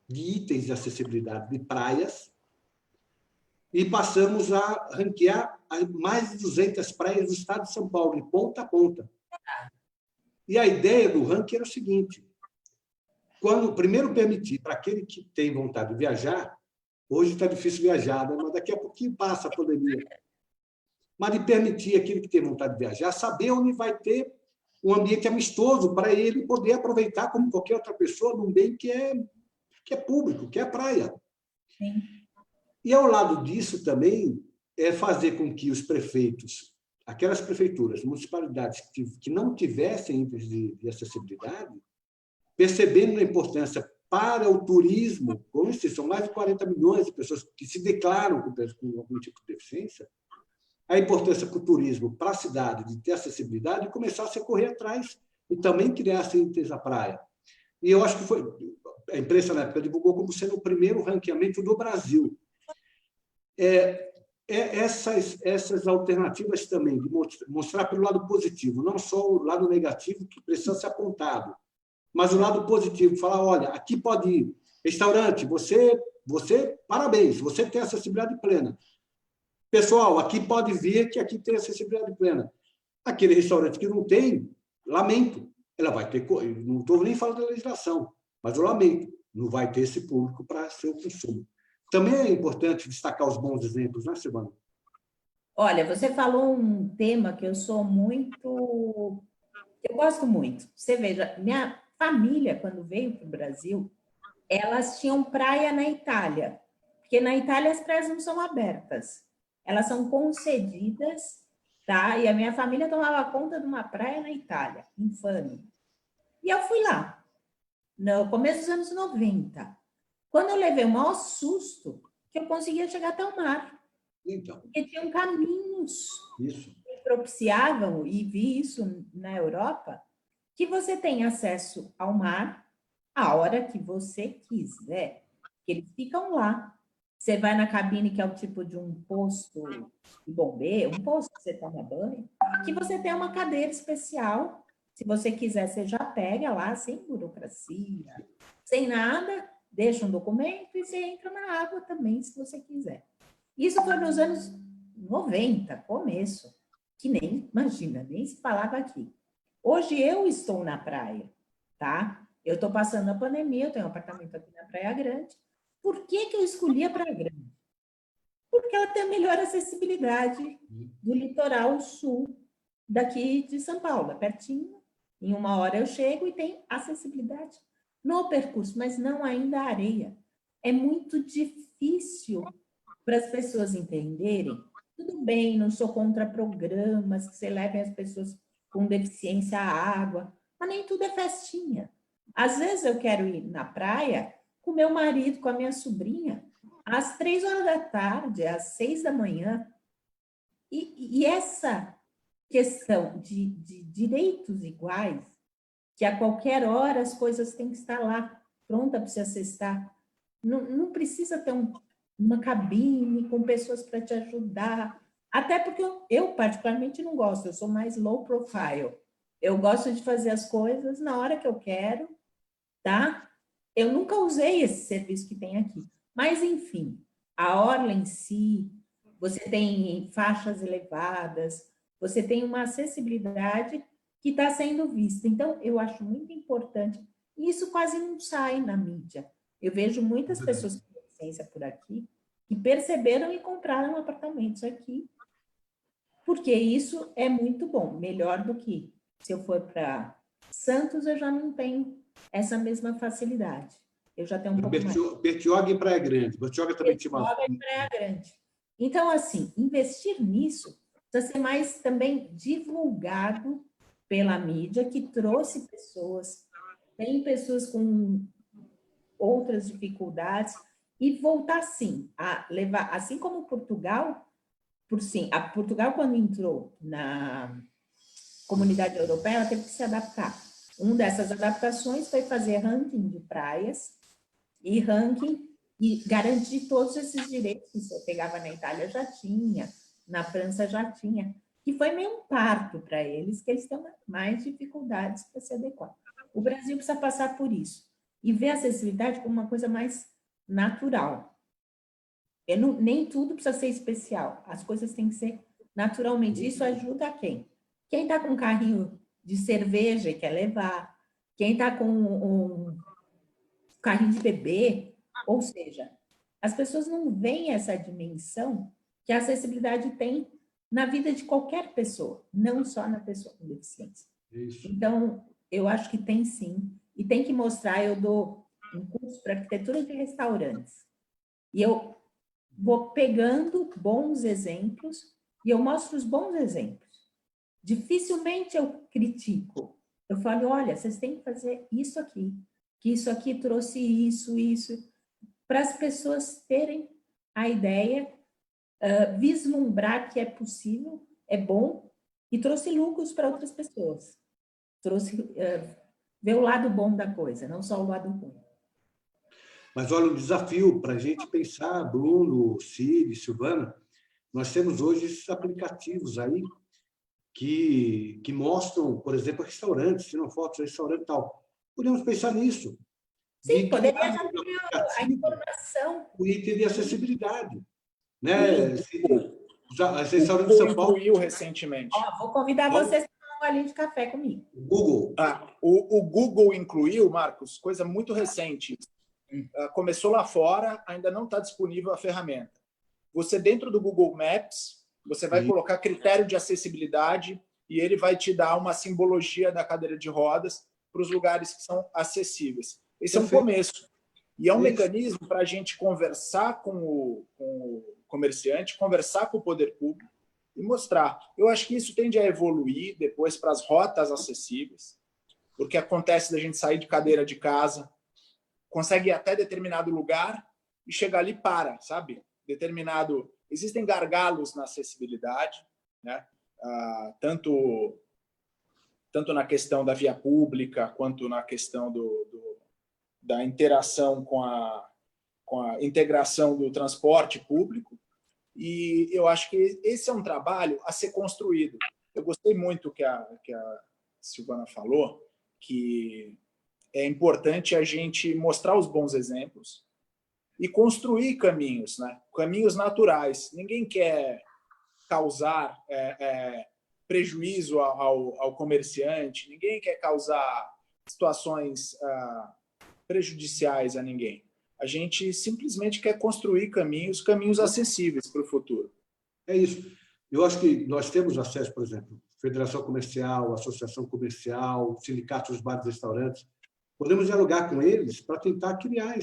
de itens de acessibilidade de praias e passamos a ranquear mais de 200 praias do estado de São Paulo, de ponta a ponta. E a ideia do ranking era o seguinte: primeiro permitir para aquele que tem vontade de viajar, hoje está difícil viajar, né? Mas daqui a pouquinho passa a pandemia, mas de permitir aquele que tem vontade de viajar saber onde vai ter um ambiente amistoso para ele poder aproveitar como qualquer outra pessoa num bem que é público, que é a praia. Sim. E, ao lado disso, também é fazer com que os prefeitos, aquelas prefeituras, municipalidades que não tivessem índices de acessibilidade, percebendo a importância para o turismo, como são mais de 40 milhões de pessoas que se declaram com algum tipo de deficiência, a importância para o turismo, para a cidade, de ter acessibilidade, e começasse a correr atrás e também criasse índices da praia. E eu acho que a imprensa, na época, divulgou como sendo o primeiro ranqueamento do Brasil. Essas alternativas também, de mostrar pelo lado positivo, não só o lado negativo que precisa ser apontado, mas o lado positivo, falar, olha, aqui pode ir, restaurante, você parabéns, você tem acessibilidade plena. Pessoal, aqui pode vir que aqui tem acessibilidade plena. Aquele restaurante que não tem, lamento, ela vai ter, não estou nem falando da legislação, mas eu lamento, não vai ter esse público para seu consumo. Também é importante destacar os bons exemplos, né, Silvana? Olha, você falou um tema que eu gosto muito. Você veja, minha família, quando veio para o Brasil, elas tinham praia na Itália, porque na Itália as praias não são abertas, elas são concedidas, tá? E a minha família tomava conta de uma praia na Itália, em Fano. E eu fui lá, no começo dos anos 90. Quando eu levei o maior susto, que eu conseguia chegar até o mar. Então, Porque tinham caminhos isso. que propiciavam, e vi isso na Europa, que você tem acesso ao mar a hora que você quiser. Eles ficam lá. Você vai na cabine, que é o tipo de um posto de bombeiro, um posto que você toma banho, que você tem uma cadeira especial. Se você quiser, você já pega lá, sem burocracia, sem nada, deixa um documento e você entra na água também, se você quiser. Isso foi nos anos 90, começo, que nem, imagina, nem se falava aqui. Hoje eu estou na praia, tá? Eu estou passando a pandemia, eu tenho um apartamento aqui na Praia Grande. Por que que eu escolhi a Praia Grande? Porque ela tem a melhor acessibilidade do litoral sul daqui de São Paulo, é pertinho. Em 1 hora eu chego e tem acessibilidade no percurso, mas não ainda a areia. É muito difícil para as pessoas entenderem. Tudo bem, não sou contra programas que você levem as pessoas com deficiência à água, mas nem tudo é festinha. Às vezes eu quero ir na praia com meu marido, com a minha sobrinha, às 3 horas da tarde, às 6 da manhã. E essa questão de direitos iguais, que a qualquer hora as coisas têm que estar lá, pronta para se acessar. Não precisa ter uma cabine com pessoas para te ajudar. Até porque eu particularmente não gosto, eu sou mais low profile. Eu gosto de fazer as coisas na hora que eu quero, tá? Eu nunca usei esse serviço que tem aqui. Mas, enfim, a orla em si, você tem faixas elevadas, você tem uma acessibilidade que está sendo vista. Então, eu acho muito importante. E isso quase não sai na mídia. Eu vejo muitas pessoas com deficiência por aqui que perceberam e compraram apartamentos aqui, porque isso é muito bom, melhor do que se eu for para Santos, eu já não tenho essa mesma facilidade. Eu já tenho um pouco mais. Bertioga e Praia Grande. Bertioga também tinha uma... Bertioga e Praia Grande. Então, assim, investir nisso precisa ser mais também divulgado pela mídia, que trouxe pessoas, tem pessoas com outras dificuldades, e voltar, sim, a levar, assim como Portugal, Portugal, quando entrou na Comunidade Europeia, ela teve que se adaptar. Uma dessas adaptações foi fazer ranking de praias e ranking e garantir todos esses direitos que você pegava na Itália já tinha, na França já tinha, que foi meio um parto para eles, que eles têm mais dificuldades para se adequar. O Brasil precisa passar por isso e ver a acessibilidade como uma coisa mais natural. Nem tudo precisa ser especial, as coisas têm que ser naturalmente. Isso ajuda a quem? Quem está com um carrinho de cerveja e quer levar, quem está com um carrinho de bebê, ou seja, as pessoas não veem essa dimensão que a acessibilidade tem na vida de qualquer pessoa, não só na pessoa com deficiência. Isso. Então, eu acho que tem sim, e tem que mostrar. Eu dou um curso para arquitetura de restaurantes, e eu vou pegando bons exemplos, e eu mostro os bons exemplos. Dificilmente eu critico. Eu falo, olha, vocês têm que fazer isso aqui, que isso aqui trouxe isso, para as pessoas terem a ideia, vislumbrar que é possível, é bom, e trouxe lucros para outras pessoas. Trouxe, ver o lado bom da coisa, não só o lado ruim. Mas olha, um desafio para a gente pensar, Bruno, Cid, Silvana, nós temos hoje esses aplicativos aí que mostram, por exemplo, restaurantes, tiram fotos de restaurante e tal. Podemos pensar nisso. Sim, poderia já ter a informação. O item de acessibilidade. Né? As restaurantes de Google São Paulo... incluiu recentemente. Vou convidar vocês a tomar um golinho de café comigo. Google. O Google incluiu, Marcos, coisa muito recente. Começou lá fora, ainda não está disponível a ferramenta. Você, dentro do Google Maps, você vai colocar critério de acessibilidade e ele vai te dar uma simbologia da cadeira de rodas para os lugares que são acessíveis. Esse é um começo. E é um Isso. mecanismo para a gente conversar com o comerciante, conversar com o poder público e mostrar. Eu acho que isso tende a evoluir depois para as rotas acessíveis, porque acontece da gente sair de cadeira de casa, consegue ir até determinado lugar e chegar ali para, sabe? Existem gargalos na acessibilidade, né? Tanto na questão da via pública, quanto na questão da interação com a integração do transporte público, e eu acho que esse é um trabalho a ser construído. Eu gostei muito que a Silvana falou, que é importante a gente mostrar os bons exemplos e construir caminhos, né? Caminhos naturais. Ninguém quer causar prejuízo ao comerciante, ninguém quer causar situações prejudiciais a ninguém. A gente simplesmente quer construir caminhos acessíveis para o futuro. É isso. Eu acho que nós temos acesso, por exemplo, Federação Comercial, Associação Comercial, Sindicato dos Bares e Restaurantes. Podemos dialogar com eles para tentar criar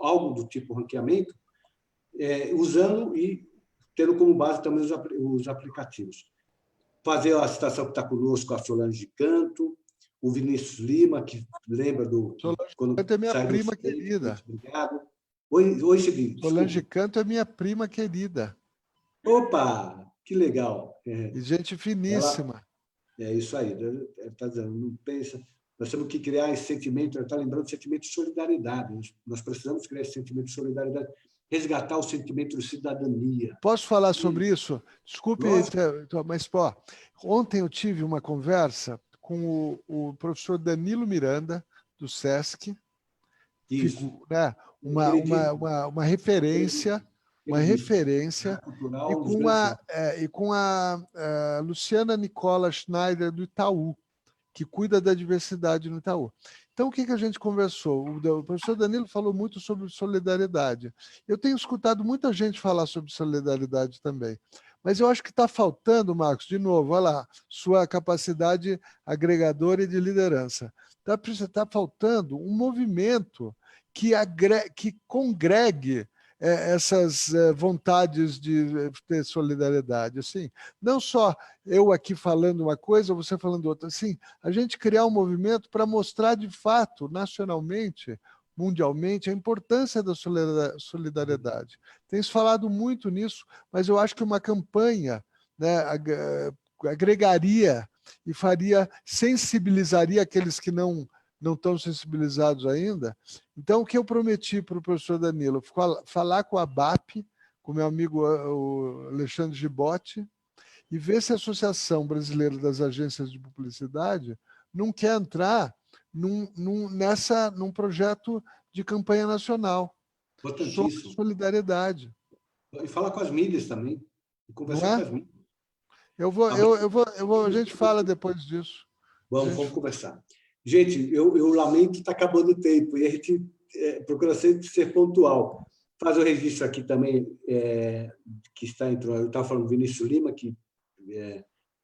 algo do tipo ranqueamento, usando e tendo como base também os aplicativos. Fazer a citação que está conosco, a Solange Canto, o Vinícius Lima, que lembra do... Solange Canto é minha prima querida. Obrigado. Oi, Cedinho. Solange Canto é minha prima querida. Opa, que legal. E gente finíssima. É isso aí. Está dizendo, não pensa... Nós temos que criar esse sentimento, está lembrando, sentimento de solidariedade. Nós precisamos criar esse sentimento de solidariedade, resgatar o sentimento de cidadania. Posso falar sobre isso? Desculpe, mas, pô, ontem eu tive uma conversa com o professor Danilo Miranda, do SESC, né? uma referência, e com a Luciana Nicola Schneider, do Itaú, que cuida da diversidade no Itaú. Então, o que a gente conversou? O professor Danilo falou muito sobre solidariedade. Eu tenho escutado muita gente falar sobre solidariedade também. Mas eu acho que está faltando, Marcos, de novo, olha lá, sua capacidade agregadora e de liderança. Está faltando um movimento que congregue essas vontades de ter solidariedade. Assim, não só eu aqui falando uma coisa, você falando outra. Assim, a gente criar um movimento para mostrar de fato, nacionalmente, mundialmente, a importância da solidariedade. Tem se falado muito nisso, mas eu acho que uma campanha, né, agregaria e sensibilizaria aqueles que não estão sensibilizados ainda. Então, o que eu prometi para o professor Danilo? Falar com a BAP, com meu amigo o Alexandre Gibotti, e ver se a Associação Brasileira das Agências de Publicidade não quer entrar num projeto de campanha nacional sobre solidariedade. E falar com as mídias também. E conversar com as mídias. A gente fala depois disso. Vamos conversar. Gente, eu lamento que está acabando o tempo e a gente procura sempre ser pontual. Faz o registro aqui também, que está entrando. Eu estava falando do Vinícius Lima, que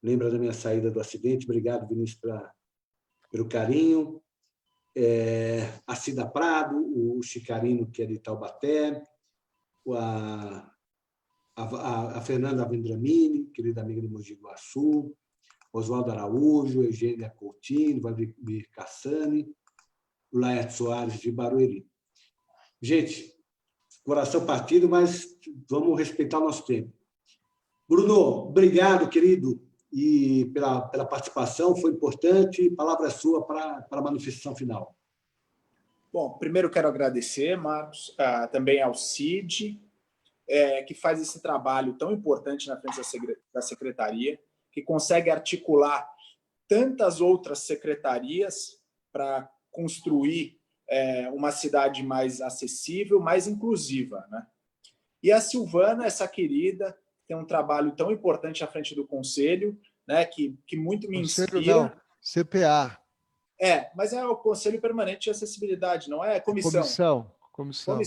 lembra da minha saída do acidente. Obrigado, Vinícius, pelo carinho. A Cida Prado, o Chicarino, que é de Taubaté, a Fernanda Vendramini, querida amiga de Mogi Guaçu, Oswaldo Araújo, Eugênia Coutinho, Vladimir Cassani, o Laerte Soares, de Barueri. Gente, coração partido, mas vamos respeitar o nosso tempo. Bruno, obrigado, querido, e pela participação, foi importante. Palavra sua para a manifestação final. Bom, primeiro quero agradecer, Marcos, também ao CID, que faz esse trabalho tão importante na frente da Secretaria, que consegue articular tantas outras secretarias para construir uma cidade mais acessível, mais inclusiva, né? E a Silvana, essa querida, tem um trabalho tão importante à frente do Conselho, né, que muito me inspira. Não, CPA. Mas é o Conselho Permanente de Acessibilidade, não é comissão. Comissão,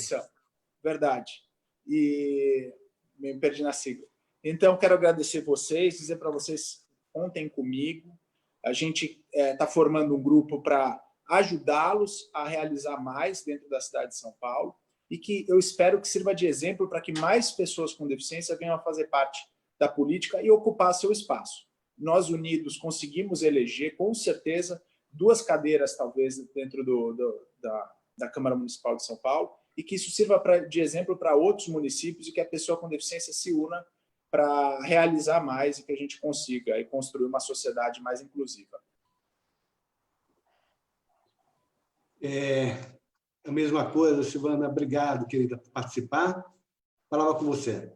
verdade. E me perdi na sigla. Então, quero agradecer vocês, dizer para vocês, contem comigo. A gente está formando um grupo para ajudá-los a realizar mais dentro da cidade de São Paulo e que eu espero que sirva de exemplo para que mais pessoas com deficiência venham a fazer parte da política e ocupar seu espaço. Nós, unidos, conseguimos eleger, com certeza, 2 cadeiras, talvez, dentro da Câmara Municipal de São Paulo, e que isso sirva de exemplo para outros municípios e que a pessoa com deficiência se una para realizar mais e que a gente consiga e construir uma sociedade mais inclusiva. A mesma coisa, Silvana, obrigado, querida, por participar. Falava com você.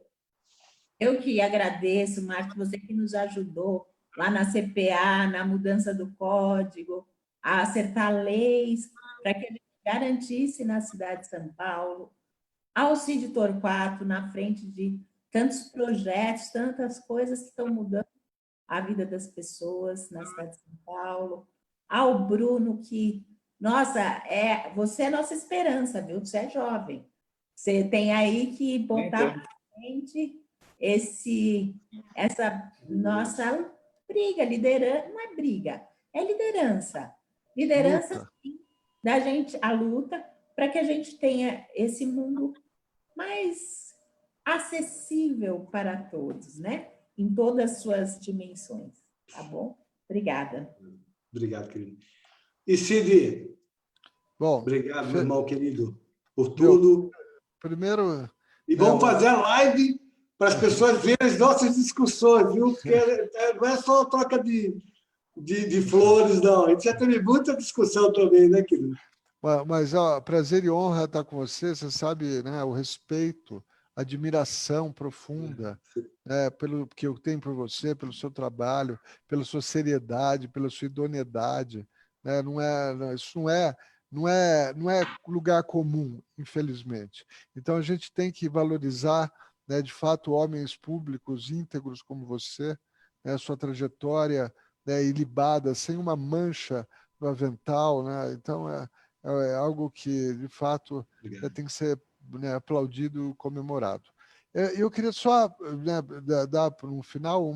Eu que agradeço, Marcos, você que nos ajudou lá na CPA, na mudança do código, a acertar leis para que a gente garantisse na cidade de São Paulo, ao Cid Torquato, na frente de tantos projetos, tantas coisas que estão mudando a vida das pessoas na cidade de São Paulo, ao Bruno, que, nossa, você é nossa esperança, viu? Você é jovem. Você tem aí que botar para frente essa nossa briga, liderança, não é briga, é liderança. Liderança, sim, da gente, a luta, para que a gente tenha esse mundo mais acessível para todos, né? Em todas as suas dimensões, tá bom? Obrigada. Obrigado, querido. E Cid, Bom, obrigado, meu irmão querido, por tudo. Primeiro... E vamos fazer a live para as pessoas verem as nossas discussões, viu? Porque não é só troca de flores, não. A gente já teve muita discussão também, né, querido? Mas, ó, prazer e honra estar com você. Você sabe, né, o respeito, a admiração profunda, né, pelo que eu tenho por você, pelo seu trabalho, pela sua seriedade, pela sua idoneidade. Né? Isso não é lugar comum, infelizmente. Então, a gente tem que valorizar, né, de fato, homens públicos íntegros como você, né, sua trajetória, né, ilibada, sem uma mancha no avental. Né? Então, é algo que, de fato, tem que ser, né, aplaudido, comemorado. Eu queria só, né, dar, no final,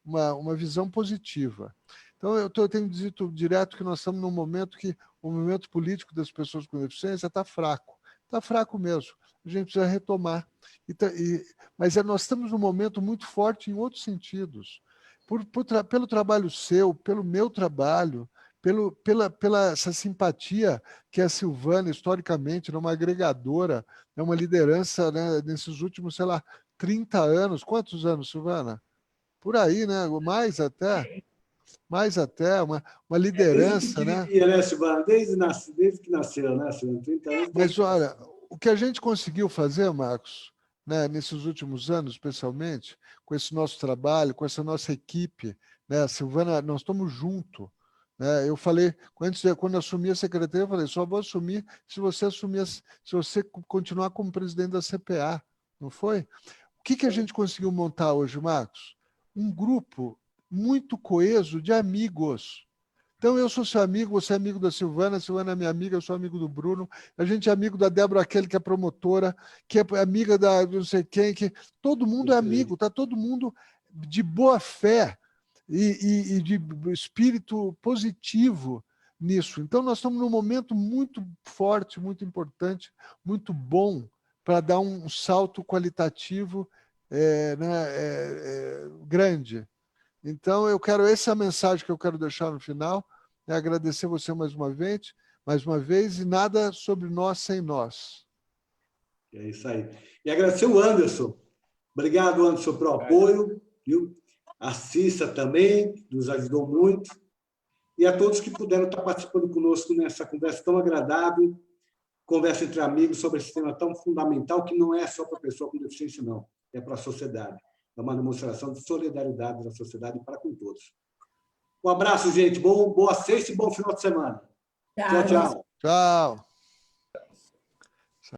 uma visão positiva. Então, eu tenho dito direto que nós estamos num momento que o movimento político das pessoas com deficiência está fraco mesmo. A gente precisa retomar. Mas nós estamos num momento muito forte em outros sentidos. Pelo trabalho seu, pelo meu trabalho, pela essa simpatia que a Silvana, historicamente, é uma agregadora, é uma liderança, né, nesses últimos, sei lá, 30 anos. Quantos anos, Silvana? Por aí, né? Mais até, uma liderança, né? Né, Silvana? Desde que nasceu, né, Silvana? 30 anos. Mas, olha, o que a gente conseguiu fazer, Marcos, né, nesses últimos anos, especialmente, com esse nosso trabalho, com essa nossa equipe, né, Silvana, nós estamos juntos. Né? Eu falei, quando eu assumi a secretaria, eu falei, só vou assumir se você continuar como presidente da CPA, não foi? O que a gente conseguiu montar hoje, Marcos? Um grupo muito coeso de amigos. Então, eu sou seu amigo, você é amigo da Silvana, a Silvana é minha amiga, eu sou amigo do Bruno, a gente é amigo da Débora, aquele que é promotora, que é amiga da não sei quem, que todo mundo é amigo, está todo mundo de boa fé e de espírito positivo nisso. Então, nós estamos num momento muito forte, muito importante, muito bom para dar um salto qualitativo grande. Então, essa é a mensagem que eu quero deixar no final, né? Agradecer você mais uma vez, e nada sobre nós sem nós. É isso aí. E agradecer o Anderson. Obrigado, Anderson, pelo apoio. Viu? A Cissa também, nos ajudou muito. E a todos que puderam estar participando conosco nessa conversa tão agradável, conversa entre amigos sobre esse tema tão fundamental, que não é só para a pessoa com deficiência, não. É para a sociedade. É uma demonstração de solidariedade da sociedade para com todos. Um abraço, gente. Boa sexta e bom final de semana. Tchau. Tchau.